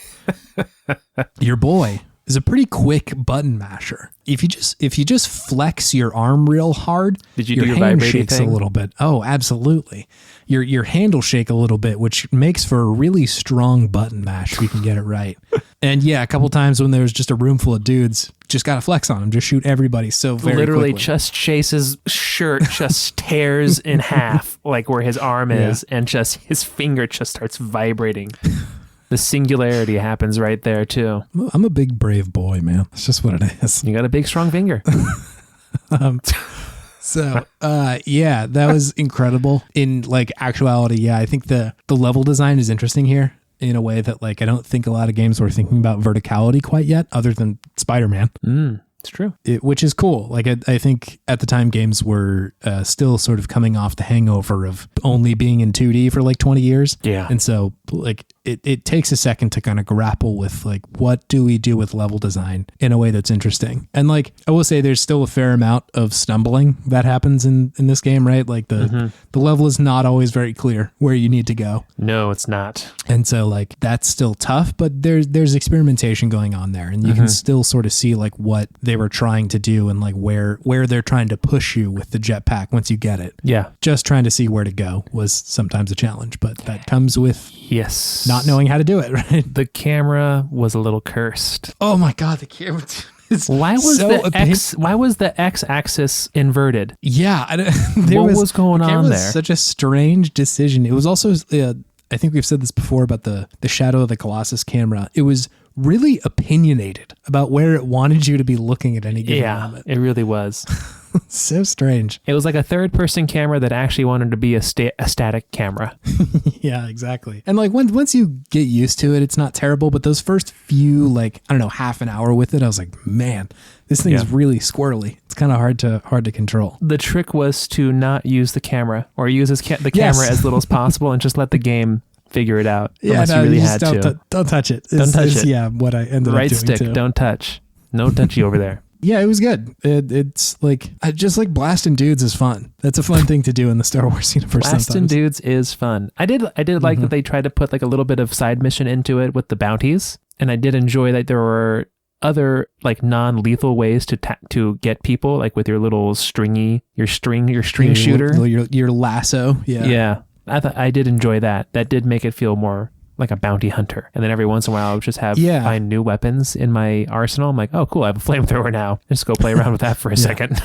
[SPEAKER 2] Your boy is a pretty quick button masher. If you just flex your arm real hard, your hand shakes a little bit. Oh, absolutely. Your hand will shake a little bit, which makes for a really strong button mash if you can get it right. And yeah, a couple times when there was just a room full of dudes, just got to flex on them. Just shoot everybody so very
[SPEAKER 1] literally
[SPEAKER 2] quickly.
[SPEAKER 1] Just Chase's shirt just tears in half, like where his arm is, and just his finger just starts vibrating. The singularity happens right there too.
[SPEAKER 2] I'm a big brave boy, man. That's just what it is.
[SPEAKER 1] You got a big strong finger.
[SPEAKER 2] So, yeah, that was incredible. In like actuality, yeah, I think the level design is interesting here in a way that like I don't think a lot of games were thinking about verticality quite yet, other than Spider-Man.
[SPEAKER 1] It's true.
[SPEAKER 2] Which is cool. Like I think at the time games were still sort of coming off the hangover of only being in 2D for like 20 years.
[SPEAKER 1] Yeah.
[SPEAKER 2] And so like it takes a second to kind of grapple with like, what do we do with level design in a way that's interesting? And like, I will say there's still a fair amount of stumbling that happens in this game, right? Like the level is not always very clear where you need to go.
[SPEAKER 1] No, it's not.
[SPEAKER 2] And so like, that's still tough, but there's experimentation going on there, and you can still sort of see like what they were trying to do and like where they're trying to push you with the jetpack once you get it.
[SPEAKER 1] Yeah.
[SPEAKER 2] Just trying to see where to go was sometimes a challenge, but that comes with not knowing how to do it, right?
[SPEAKER 1] The camera was a little cursed.
[SPEAKER 2] Oh my God, the camera.
[SPEAKER 1] Why was the x-axis inverted?
[SPEAKER 2] Yeah,
[SPEAKER 1] what was going on there?
[SPEAKER 2] Such a strange decision. It was also, I think we've said this before about the Shadow of the Colossus camera. It was really opinionated about where it wanted you to be looking at any given moment.
[SPEAKER 1] It really was.
[SPEAKER 2] So strange.
[SPEAKER 1] It was like a third-person camera that actually wanted to be a static camera.
[SPEAKER 2] Yeah, exactly. And like once you get used to it, it's not terrible. But those first few, like, I don't know, half an hour with it, I was like, man, this thing is really squirrely. It's kind of hard to control.
[SPEAKER 1] The trick was to not use the camera, or use the camera as little as possible, and just let the game figure it out. Unless you really had to.
[SPEAKER 2] Don't touch it.
[SPEAKER 1] Don't touch it.
[SPEAKER 2] Yeah, what I ended up doing.
[SPEAKER 1] Right stick,
[SPEAKER 2] too.
[SPEAKER 1] don't touch. No touchy over there.
[SPEAKER 2] Yeah, it was good. It's like, just like blasting dudes is fun. That's a fun thing to do in the Star Wars universe.
[SPEAKER 1] Blasting dudes is fun. I did like that they tried to put like a little bit of side mission into it with the bounties, and I did enjoy that there were other like non-lethal ways to get people, like with your little string shooter,
[SPEAKER 2] your lasso.
[SPEAKER 1] Yeah. I did enjoy that. That did make it feel more like a bounty hunter. And then every once in a while I would just find new weapons in my arsenal. I'm like, oh cool, I have a flamethrower now. Just go play around with that for a second.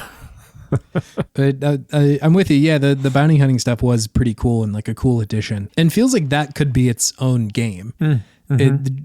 [SPEAKER 2] I'm with you. Yeah, the bounty hunting stuff was pretty cool and like a cool addition, and feels like that could be its own game.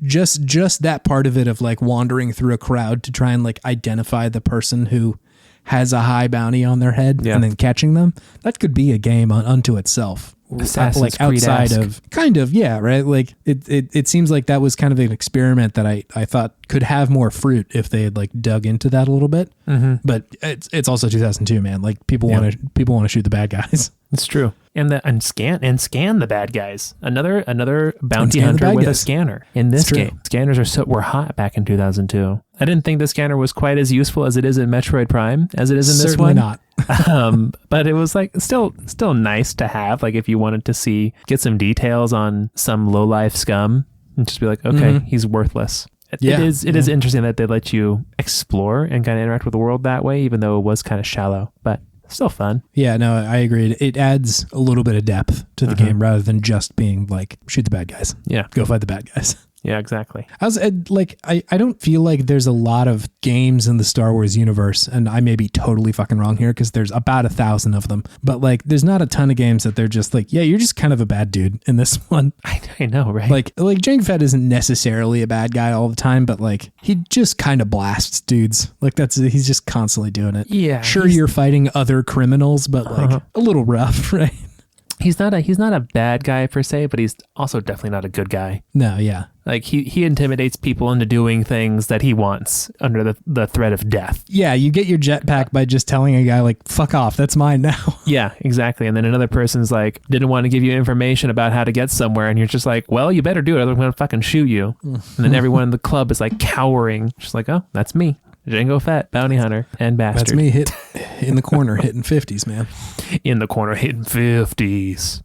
[SPEAKER 2] Just that part of it of like wandering through a crowd to try and like identify the person who has a high bounty on their head and then catching them. That could be a game unto itself.
[SPEAKER 1] Assassin's
[SPEAKER 2] like outside
[SPEAKER 1] Creed-esque.
[SPEAKER 2] of kind of, yeah, right? Like it seems like that was kind of an experiment that I thought could have more fruit if they had like dug into that a little bit. But it's also 2002, man. Like people want to shoot the bad guys.
[SPEAKER 1] It's true. And scan the bad guys. Another bounty hunter with a scanner in this game. Scanners were hot back in 2002. I didn't think the scanner was quite as useful as it is in Metroid Prime as it is in this one.
[SPEAKER 2] Certainly
[SPEAKER 1] not. But it was like still nice to have, like if you wanted to get some details on some low life scum and just be like, okay, he's worthless. It is interesting that they let you explore and kind of interact with the world that way, even though it was kind of shallow, but still fun.
[SPEAKER 2] Yeah, no, I agreed. It adds a little bit of depth to the game rather than just being like, shoot the bad guys.
[SPEAKER 1] Yeah.
[SPEAKER 2] Go fight the bad guys.
[SPEAKER 1] Yeah, exactly.
[SPEAKER 2] I don't feel like there's a lot of games in the Star Wars universe, and I may be totally fucking wrong here because there's about 1,000 of them, but like there's not a ton of games that they're just like, yeah, you're just kind of a bad dude in this one.
[SPEAKER 1] I know, right?
[SPEAKER 2] Like Jango Fett isn't necessarily a bad guy all the time, but like he just kind of blasts dudes. Like he's just constantly doing it.
[SPEAKER 1] Yeah.
[SPEAKER 2] Sure, you're fighting other criminals, but like a little rough, right?
[SPEAKER 1] He's not a bad guy per se, but he's also definitely not a good guy.
[SPEAKER 2] No, yeah.
[SPEAKER 1] Like he intimidates people into doing things that he wants under the threat of death.
[SPEAKER 2] Yeah, you get your jetpack by just telling a guy like, fuck off, that's mine now.
[SPEAKER 1] Yeah, exactly. And then another person's like, didn't want to give you information about how to get somewhere, and you're just like, well, you better do it, otherwise I'm gonna fucking shoot you. And then everyone in the club is like cowering, just like, oh, that's me. Jango Fett, bounty hunter and bastard.
[SPEAKER 2] That's me hit in the corner hitting 50s, man.
[SPEAKER 1] In the corner hitting 50s.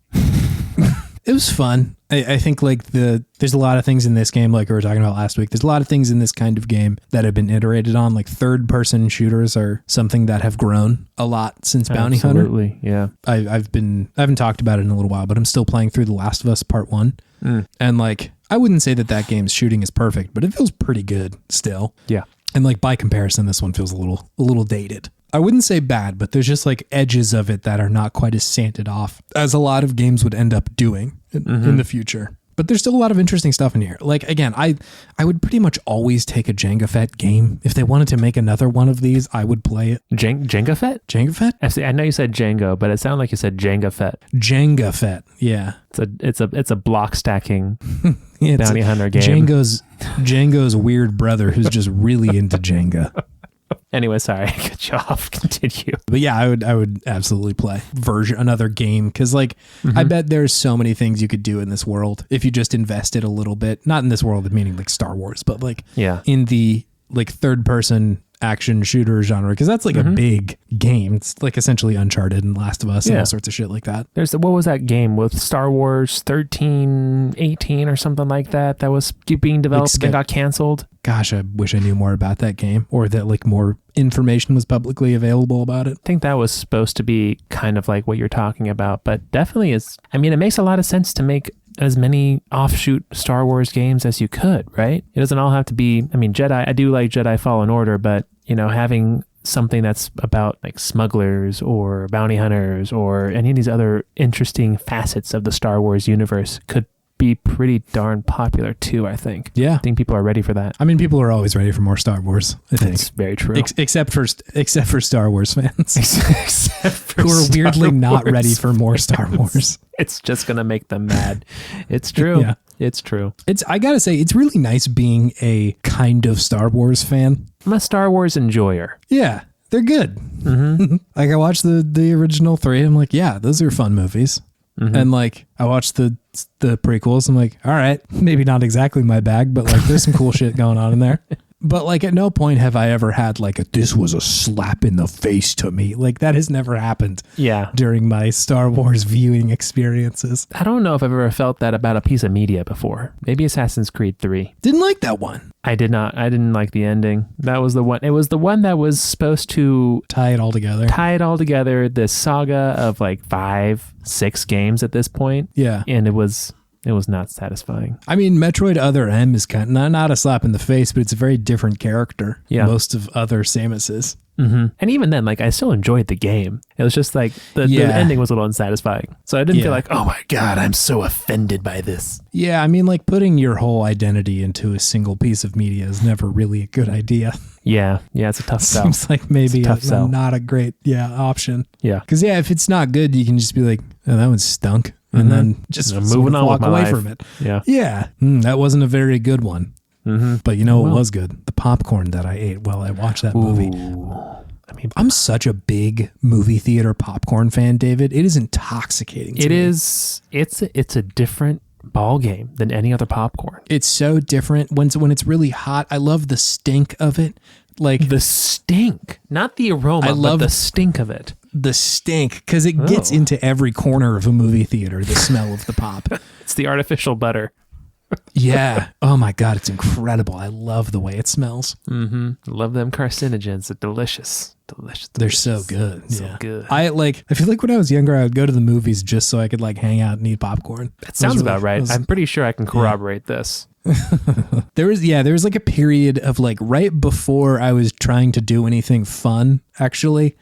[SPEAKER 2] It was fun. I think like there's a lot of things in this game, like we were talking about last week. There's a lot of things in this kind of game that have been iterated on. Like third-person shooters are something that have grown a lot since Bounty Hunter.
[SPEAKER 1] Absolutely, yeah.
[SPEAKER 2] I haven't talked about it in a little while, but I'm still playing through The Last of Us Part 1. And like, I wouldn't say that game's shooting is perfect, but it feels pretty good still.
[SPEAKER 1] Yeah.
[SPEAKER 2] And like by comparison, this one feels a little dated. I wouldn't say bad, but there's just like edges of it that are not quite as sanded off as a lot of games would end up doing in the future. But there's still a lot of interesting stuff in here. Like, again, I would pretty much always take a Jenga Fett game. If they wanted to make another one of these, I would play it.
[SPEAKER 1] Jenga Fett?
[SPEAKER 2] Jenga Fett?
[SPEAKER 1] I know you said Django, but it sounded like you said Jenga Fett.
[SPEAKER 2] Jenga Fett, yeah.
[SPEAKER 1] It's a block stacking bounty hunter game.
[SPEAKER 2] Django's weird brother who's just really into Jenga.
[SPEAKER 1] Anyway, sorry, I cut you off. Continue.
[SPEAKER 2] But yeah, I would absolutely play another game because, like, I bet there's so many things you could do in this world if you just invested a little bit. Not in this world, meaning like Star Wars, but like in the like third person action shooter genre, because that's like a big game. It's like essentially Uncharted and Last of Us and all sorts of shit like that.
[SPEAKER 1] What was that game with Star Wars 13, 18 or something like that was being developed and got canceled?
[SPEAKER 2] Gosh, I wish I knew more about that game, or that like more information was publicly available about it.
[SPEAKER 1] I think that was supposed to be kind of like what you're talking about, but definitely it makes a lot of sense to make as many offshoot Star Wars games as you could, right? It doesn't all have to be, Jedi, I do like Jedi Fallen Order, but, having something that's about like smugglers or bounty hunters or any of these other interesting facets of the Star Wars universe could be pretty darn popular too, I think.
[SPEAKER 2] Yeah.
[SPEAKER 1] I think people are ready for that.
[SPEAKER 2] People are always ready for more Star Wars, I think.
[SPEAKER 1] That's very true.
[SPEAKER 2] Except for Star Wars fans. Who are weirdly not ready for more Star Wars.
[SPEAKER 1] It's just going to make them mad. It's true. Yeah. It's true.
[SPEAKER 2] I gotta say, it's really nice being a kind of Star Wars fan.
[SPEAKER 1] I'm a Star Wars enjoyer.
[SPEAKER 2] Yeah, they're good. Like, I watched the original 3. I'm like, yeah, those are fun movies. And like, I watched the prequels. I'm like, all right, maybe not exactly my bag, but like, there's some cool shit going on in there. But like, at no point have I ever had like this was a slap in the face to me. Like, that has never happened.
[SPEAKER 1] Yeah.
[SPEAKER 2] During my Star Wars viewing experiences.
[SPEAKER 1] I don't know if I've ever felt that about a piece of media before. Maybe Assassin's Creed 3.
[SPEAKER 2] Didn't like that one.
[SPEAKER 1] I did not. I didn't like the ending. That was the one. It was the one that was supposed to
[SPEAKER 2] tie it all together. This
[SPEAKER 1] saga of like 5-6 games at this point.
[SPEAKER 2] Yeah.
[SPEAKER 1] And it was not satisfying.
[SPEAKER 2] Metroid Other M is kind of not a slap in the face, but it's a very different character.
[SPEAKER 1] Yeah.
[SPEAKER 2] Most of other Samus's.
[SPEAKER 1] And even then, like, I still enjoyed the game. It was just like the ending was a little unsatisfying. So I didn't feel like, oh my God, I'm so offended by this.
[SPEAKER 2] Yeah. Like, putting your whole identity into a single piece of media is never really a good idea.
[SPEAKER 1] Yeah. Yeah. It's a tough sell.
[SPEAKER 2] Seems like maybe not a great option.
[SPEAKER 1] Yeah.
[SPEAKER 2] Because if it's not good, you can just be like, oh, that one stunk. And then just
[SPEAKER 1] moving on,
[SPEAKER 2] walk
[SPEAKER 1] with my
[SPEAKER 2] away
[SPEAKER 1] life.
[SPEAKER 2] from it.
[SPEAKER 1] Yeah.
[SPEAKER 2] Yeah. That wasn't a very good one. But what was good? The popcorn that I ate while I watched that movie. I'm such a big movie theater popcorn fan, David. It is intoxicating to me.
[SPEAKER 1] It's a different ball game than any other popcorn.
[SPEAKER 2] It's so different when it's really hot. I love the stink of it. Like
[SPEAKER 1] the stink, not the aroma, but the stink of it.
[SPEAKER 2] The stink, because it gets into every corner of a movie theater, the smell of the pop.
[SPEAKER 1] It's the artificial butter.
[SPEAKER 2] Yeah. Oh my God, it's incredible. I love the way it smells.
[SPEAKER 1] Love them carcinogens. They're delicious. Delicious.
[SPEAKER 2] They're so good.
[SPEAKER 1] So good.
[SPEAKER 2] I feel like when I was younger, I would go to the movies just so I could like hang out and eat popcorn.
[SPEAKER 1] That sounds about right. I'm pretty sure I can corroborate this.
[SPEAKER 2] There was like a period of like right before I was trying to do anything fun, actually.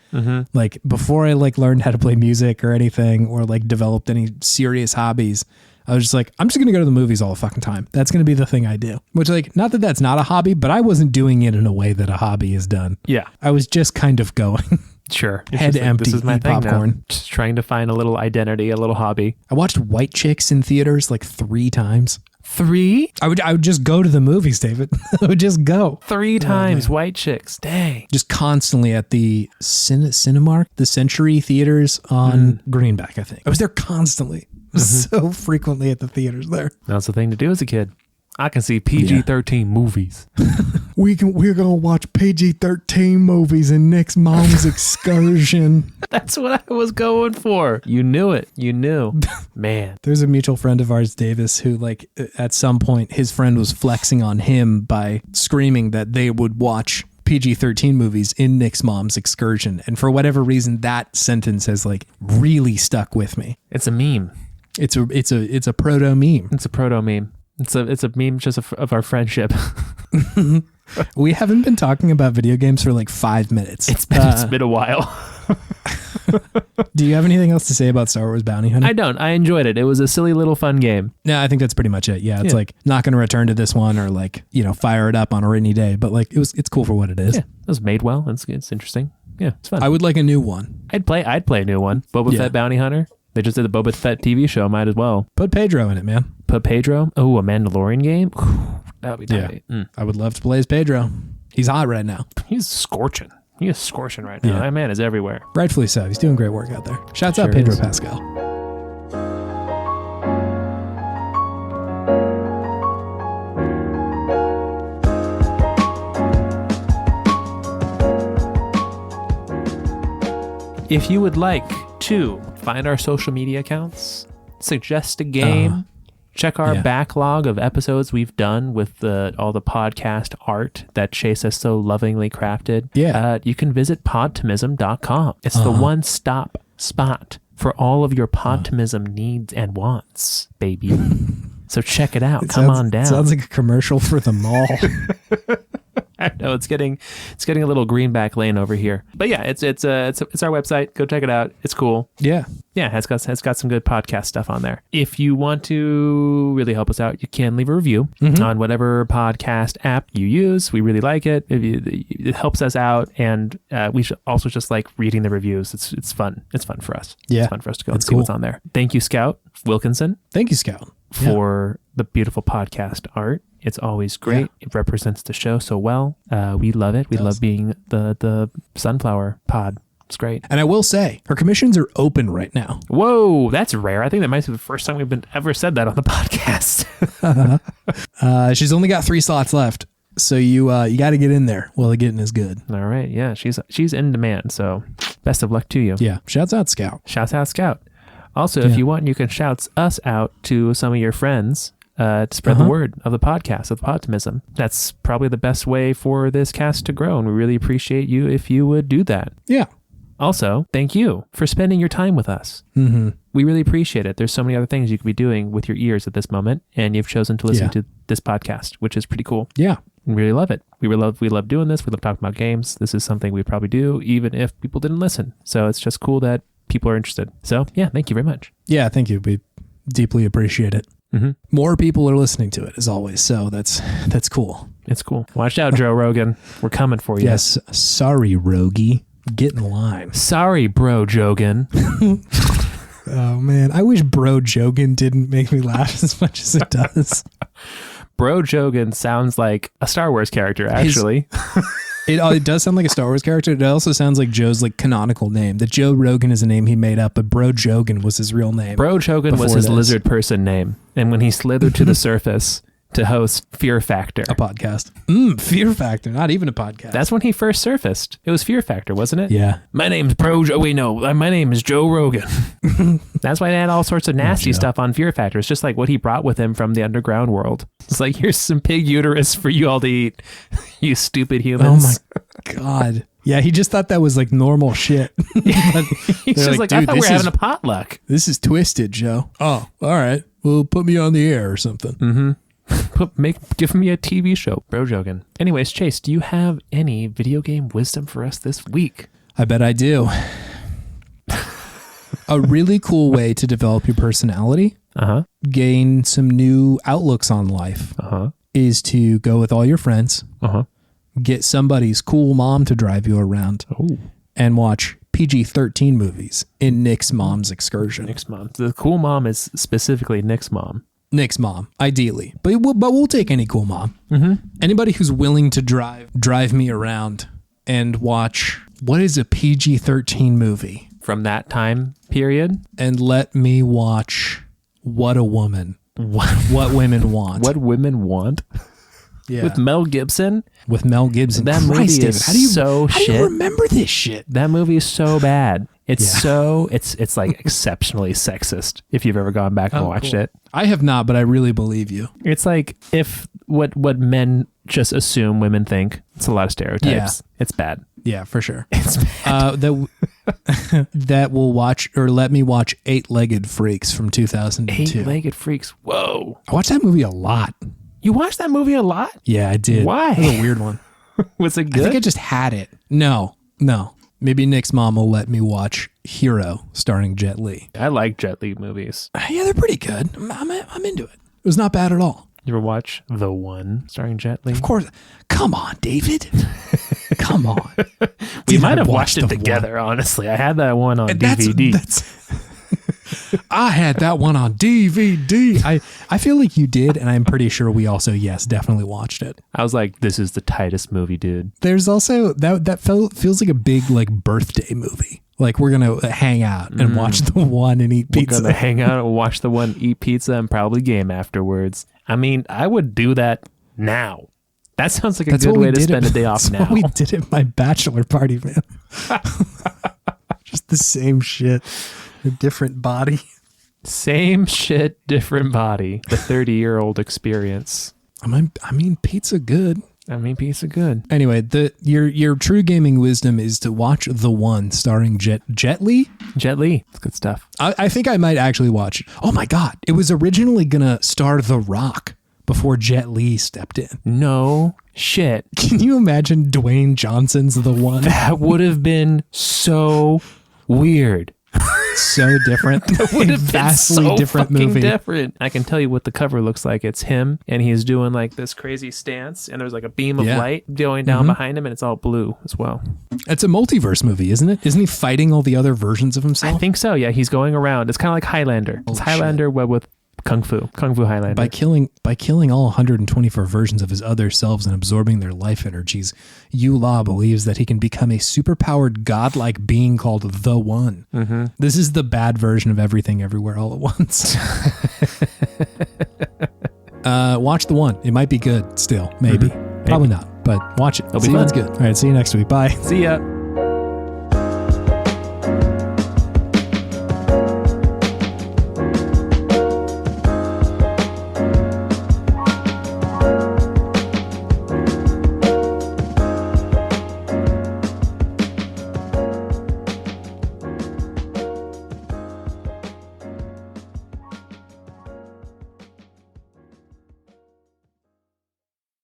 [SPEAKER 2] Like before I like learned how to play music or anything, or like developed any serious hobbies, I was just like, I'm just going to go to the movies all the fucking time. That's going to be the thing I do. Which, like, not that that's not a hobby, but I wasn't doing it in a way that a hobby is done.
[SPEAKER 1] Yeah.
[SPEAKER 2] I was just kind of going.
[SPEAKER 1] Sure.
[SPEAKER 2] Head empty,
[SPEAKER 1] this is my
[SPEAKER 2] eat
[SPEAKER 1] thing
[SPEAKER 2] popcorn.
[SPEAKER 1] now. Just trying to find a little identity, a little hobby.
[SPEAKER 2] I watched White Chicks in theaters like 3 times.
[SPEAKER 1] 3?
[SPEAKER 2] I would just go to the movies, David. I would just go.
[SPEAKER 1] 3 times White Chicks. Dang.
[SPEAKER 2] Just constantly at the Cinemark, the Century Theaters on Greenback, I think. I was there constantly. So frequently at the theaters there.
[SPEAKER 1] That's the thing to do as a kid. I can see PG-13 movies.
[SPEAKER 2] We're gonna watch PG-13 movies in next mom's excursion.
[SPEAKER 1] That's what I was going for. You knew it. You knew. Man.
[SPEAKER 2] There's a mutual friend of ours, Davis, who like at some point his friend was flexing on him by screaming that they would watch PG-13 movies in Nick's mom's excursion. And for whatever reason, that sentence has like really stuck with me.
[SPEAKER 1] It's a meme.
[SPEAKER 2] It's a proto meme.
[SPEAKER 1] It's a proto meme. It's a meme just of our friendship.
[SPEAKER 2] We haven't been talking about video games for like 5 minutes.
[SPEAKER 1] It's been a while.
[SPEAKER 2] Do you have anything else to say about Star Wars Bounty Hunter?
[SPEAKER 1] I don't. I enjoyed it. It was a silly little fun game.
[SPEAKER 2] No, I think that's pretty much it. Yeah, it's like not going to return to this one or like, fire it up on a rainy day, but like it's cool for what it is.
[SPEAKER 1] Yeah, it was made well. It's interesting. Yeah, it's fun.
[SPEAKER 2] I would like a new one.
[SPEAKER 1] I'd play a new one. Boba Fett Bounty Hunter. They just did the Boba Fett TV show. Might as well.
[SPEAKER 2] Put Pedro in it, man.
[SPEAKER 1] Put Pedro. Oh, a Mandalorian game? That would be tight.
[SPEAKER 2] Yeah. I would love to play as Pedro. He's hot right now.
[SPEAKER 1] He's scorching. He is scorching right now. That man is everywhere.
[SPEAKER 2] Rightfully so. He's doing great work out there. Shouts out Pedro Pascal.
[SPEAKER 1] If you would like to find our social media accounts, suggest a game, check our backlog of episodes we've done with all the podcast art that Chase has so lovingly crafted.
[SPEAKER 2] Yeah.
[SPEAKER 1] You can visit podtimism.com. It's the one-stop spot for all of your podtimism needs and wants, baby. So check it out. Come on down.
[SPEAKER 2] Sounds like a commercial for the mall.
[SPEAKER 1] I know it's getting a little greenback lane over here, but yeah, it's our website. Go check it out. It's cool.
[SPEAKER 2] Yeah,
[SPEAKER 1] it's got some good podcast stuff on there. If you want to really help us out, you can leave a review on whatever podcast app you use. We really like it. It helps us out, and we should also just like reading the reviews. It's fun. It's fun for us.
[SPEAKER 2] Yeah,
[SPEAKER 1] it's fun for us to go and see what's on there. Thank you, Scout Wilkinson.
[SPEAKER 2] Thank you, Scout,
[SPEAKER 1] for the beautiful podcast art. It's always great. Yeah. It represents the show so well. We love it. We love being the Sunflower Pod. It's great.
[SPEAKER 2] And I will say, her commissions are open right now.
[SPEAKER 1] Whoa, that's rare. I think that might be the first time we've ever said that on the podcast.
[SPEAKER 2] She's only got 3 slots left. So you got to get in there while the getting is good.
[SPEAKER 1] All right. Yeah, she's in demand. So best of luck to you.
[SPEAKER 2] Yeah. Shouts out, Scout.
[SPEAKER 1] Shouts out, Scout. Also, if you want, you can shout us out to some of your friends. To spread the word of the podcast, of Podtimism. That's probably the best way for this cast to grow, and we really appreciate you if you would do that.
[SPEAKER 2] Yeah.
[SPEAKER 1] Also, thank you for spending your time with us.
[SPEAKER 2] Mm-hmm.
[SPEAKER 1] We really appreciate it. There's so many other things you could be doing with your ears at this moment, and you've chosen to listen to this podcast, which is pretty cool.
[SPEAKER 2] Yeah.
[SPEAKER 1] We really love it. We love doing this. We love talking about games. This is something we'd probably do even if people didn't listen. So it's just cool that people are interested. So yeah, thank you very much.
[SPEAKER 2] Yeah, thank you. We deeply appreciate it.
[SPEAKER 1] Mm-hmm.
[SPEAKER 2] More people are listening to it as always, so that's cool.
[SPEAKER 1] It's cool. Watch out, Joe Rogan. We're coming for you.
[SPEAKER 2] Yes. Sorry, Rogie. Get in line.
[SPEAKER 1] Sorry, Bro Jogan.
[SPEAKER 2] Oh man, I wish Bro Jogan didn't make me laugh as much as it does.
[SPEAKER 1] Bro Jogan sounds like a Star Wars character, actually.
[SPEAKER 2] It does sound like a Star Wars character. It also sounds like Joe's like canonical name. That Joe Rogan is a name he made up, but Bro Jogan was his real name.
[SPEAKER 1] Bro Jogan was his lizard person name. And when he slithered to the surface to host Fear Factor.
[SPEAKER 2] A podcast. Fear Factor, not even a podcast.
[SPEAKER 1] That's when he first surfaced. It was Fear Factor, wasn't it?
[SPEAKER 2] Yeah.
[SPEAKER 1] My name's my name is Joe Rogan. That's why they had all sorts of nasty stuff on Fear Factor. It's just like what he brought with him from the underground world. It's like, here's some pig uterus for you all to eat, you stupid humans.
[SPEAKER 2] Oh my God. Yeah, he just thought that was like normal shit.
[SPEAKER 1] He's just like, I thought we were having a potluck.
[SPEAKER 2] This is twisted, Joe. Oh, all right. Well, put me on the air or something.
[SPEAKER 1] Mm-hmm. Give me a TV show, Bro Jogan. Anyways, Chase, do you have any video game wisdom for us this week?
[SPEAKER 2] I bet I do. A really cool way to develop your personality, gain some new outlooks on life, is to go with all your friends, get somebody's cool mom to drive you around, and watch PG-13 movies in Nick's mom's excursion.
[SPEAKER 1] Nick's mom. The cool mom is specifically Nick's mom.
[SPEAKER 2] Nick's mom, ideally. But we'll take any cool mom. Mm-hmm. Anybody who's willing to drive me around and watch, what is a PG-13 movie?
[SPEAKER 1] From that time period?
[SPEAKER 2] And let me watch What a Woman. What Women Want.
[SPEAKER 1] What Women Want?
[SPEAKER 2] Yeah.
[SPEAKER 1] With Mel Gibson?
[SPEAKER 2] With Mel Gibson.
[SPEAKER 1] That movie is so shit.
[SPEAKER 2] How do you remember this shit?
[SPEAKER 1] That movie is so bad. It's it's like exceptionally sexist if you've ever gone back and watched it.
[SPEAKER 2] I have not, but I really believe you.
[SPEAKER 1] It's like if what men just assume women think. It's a lot of stereotypes. Yeah. It's bad.
[SPEAKER 2] Yeah, for sure.
[SPEAKER 1] It's bad.
[SPEAKER 2] That will watch or let me watch 8-Legged Freaks from 2002.
[SPEAKER 1] 8-Legged Freaks. Whoa.
[SPEAKER 2] I watched that movie a lot.
[SPEAKER 1] You watched that movie a lot?
[SPEAKER 2] Yeah, I did.
[SPEAKER 1] Why?
[SPEAKER 2] It was a weird one.
[SPEAKER 1] Was it good?
[SPEAKER 2] I think I just had it. No. Maybe Nick's mom will let me watch Hero starring Jet Li.
[SPEAKER 1] I like Jet Li movies.
[SPEAKER 2] Yeah, they're pretty good. I'm into it. It was not bad at all.
[SPEAKER 1] You ever watch The One starring Jet Li?
[SPEAKER 2] Of course. Come on, David. Come on.
[SPEAKER 1] We might have watched it together, honestly. I had that one on DVD.
[SPEAKER 2] I had that one on DVD. I feel like you did, and I'm pretty sure we also, definitely watched it.
[SPEAKER 1] I was like, this is the tightest movie, dude.
[SPEAKER 2] There's also, that feels like a big like birthday movie. Like we're going to hang out and watch The One and eat pizza.
[SPEAKER 1] We're going to hang out and watch The One, eat pizza, and probably game afterwards. I mean, I would do that now. That sounds like a good way to spend a day off now.
[SPEAKER 2] That's what we did at my bachelor party, man. Just the same shit. A different body.
[SPEAKER 1] Same shit, different body. The 30-year-old experience.
[SPEAKER 2] I mean, pizza good.
[SPEAKER 1] Pizza good.
[SPEAKER 2] Anyway, your true gaming wisdom is to watch The One starring Jet Li.
[SPEAKER 1] Jet Li. It's good stuff.
[SPEAKER 2] I think I might actually watch it. Oh my God. It was originally going to star The Rock before Jet Li stepped in.
[SPEAKER 1] No shit.
[SPEAKER 2] Can you imagine Dwayne Johnson's The One?
[SPEAKER 1] That would have been so weird.
[SPEAKER 2] So different.
[SPEAKER 1] That would have
[SPEAKER 2] vastly
[SPEAKER 1] been so
[SPEAKER 2] different
[SPEAKER 1] fucking
[SPEAKER 2] movie.
[SPEAKER 1] Different. I can tell you what the cover looks like. It's him, and he's doing like this crazy stance, and there's like a beam of light going down behind him, and it's all blue as well.
[SPEAKER 2] It's a multiverse movie, isn't it? Isn't he fighting all the other versions of himself?
[SPEAKER 1] I think so. Yeah, he's going around. It's kind of like Highlander. It's Highlander web with Kung Fu Highlander.
[SPEAKER 2] By killing all 124 versions of his other selves and absorbing their life energies, Yu La believes that he can become a superpowered godlike being called The One. Mm-hmm. This is the bad version of Everything Everywhere All at Once. Watch The One. It might be good still. Maybe. Probably not, but watch it.
[SPEAKER 1] It'll be fun.
[SPEAKER 2] It's good. All right, see you next week. Bye.
[SPEAKER 1] See ya.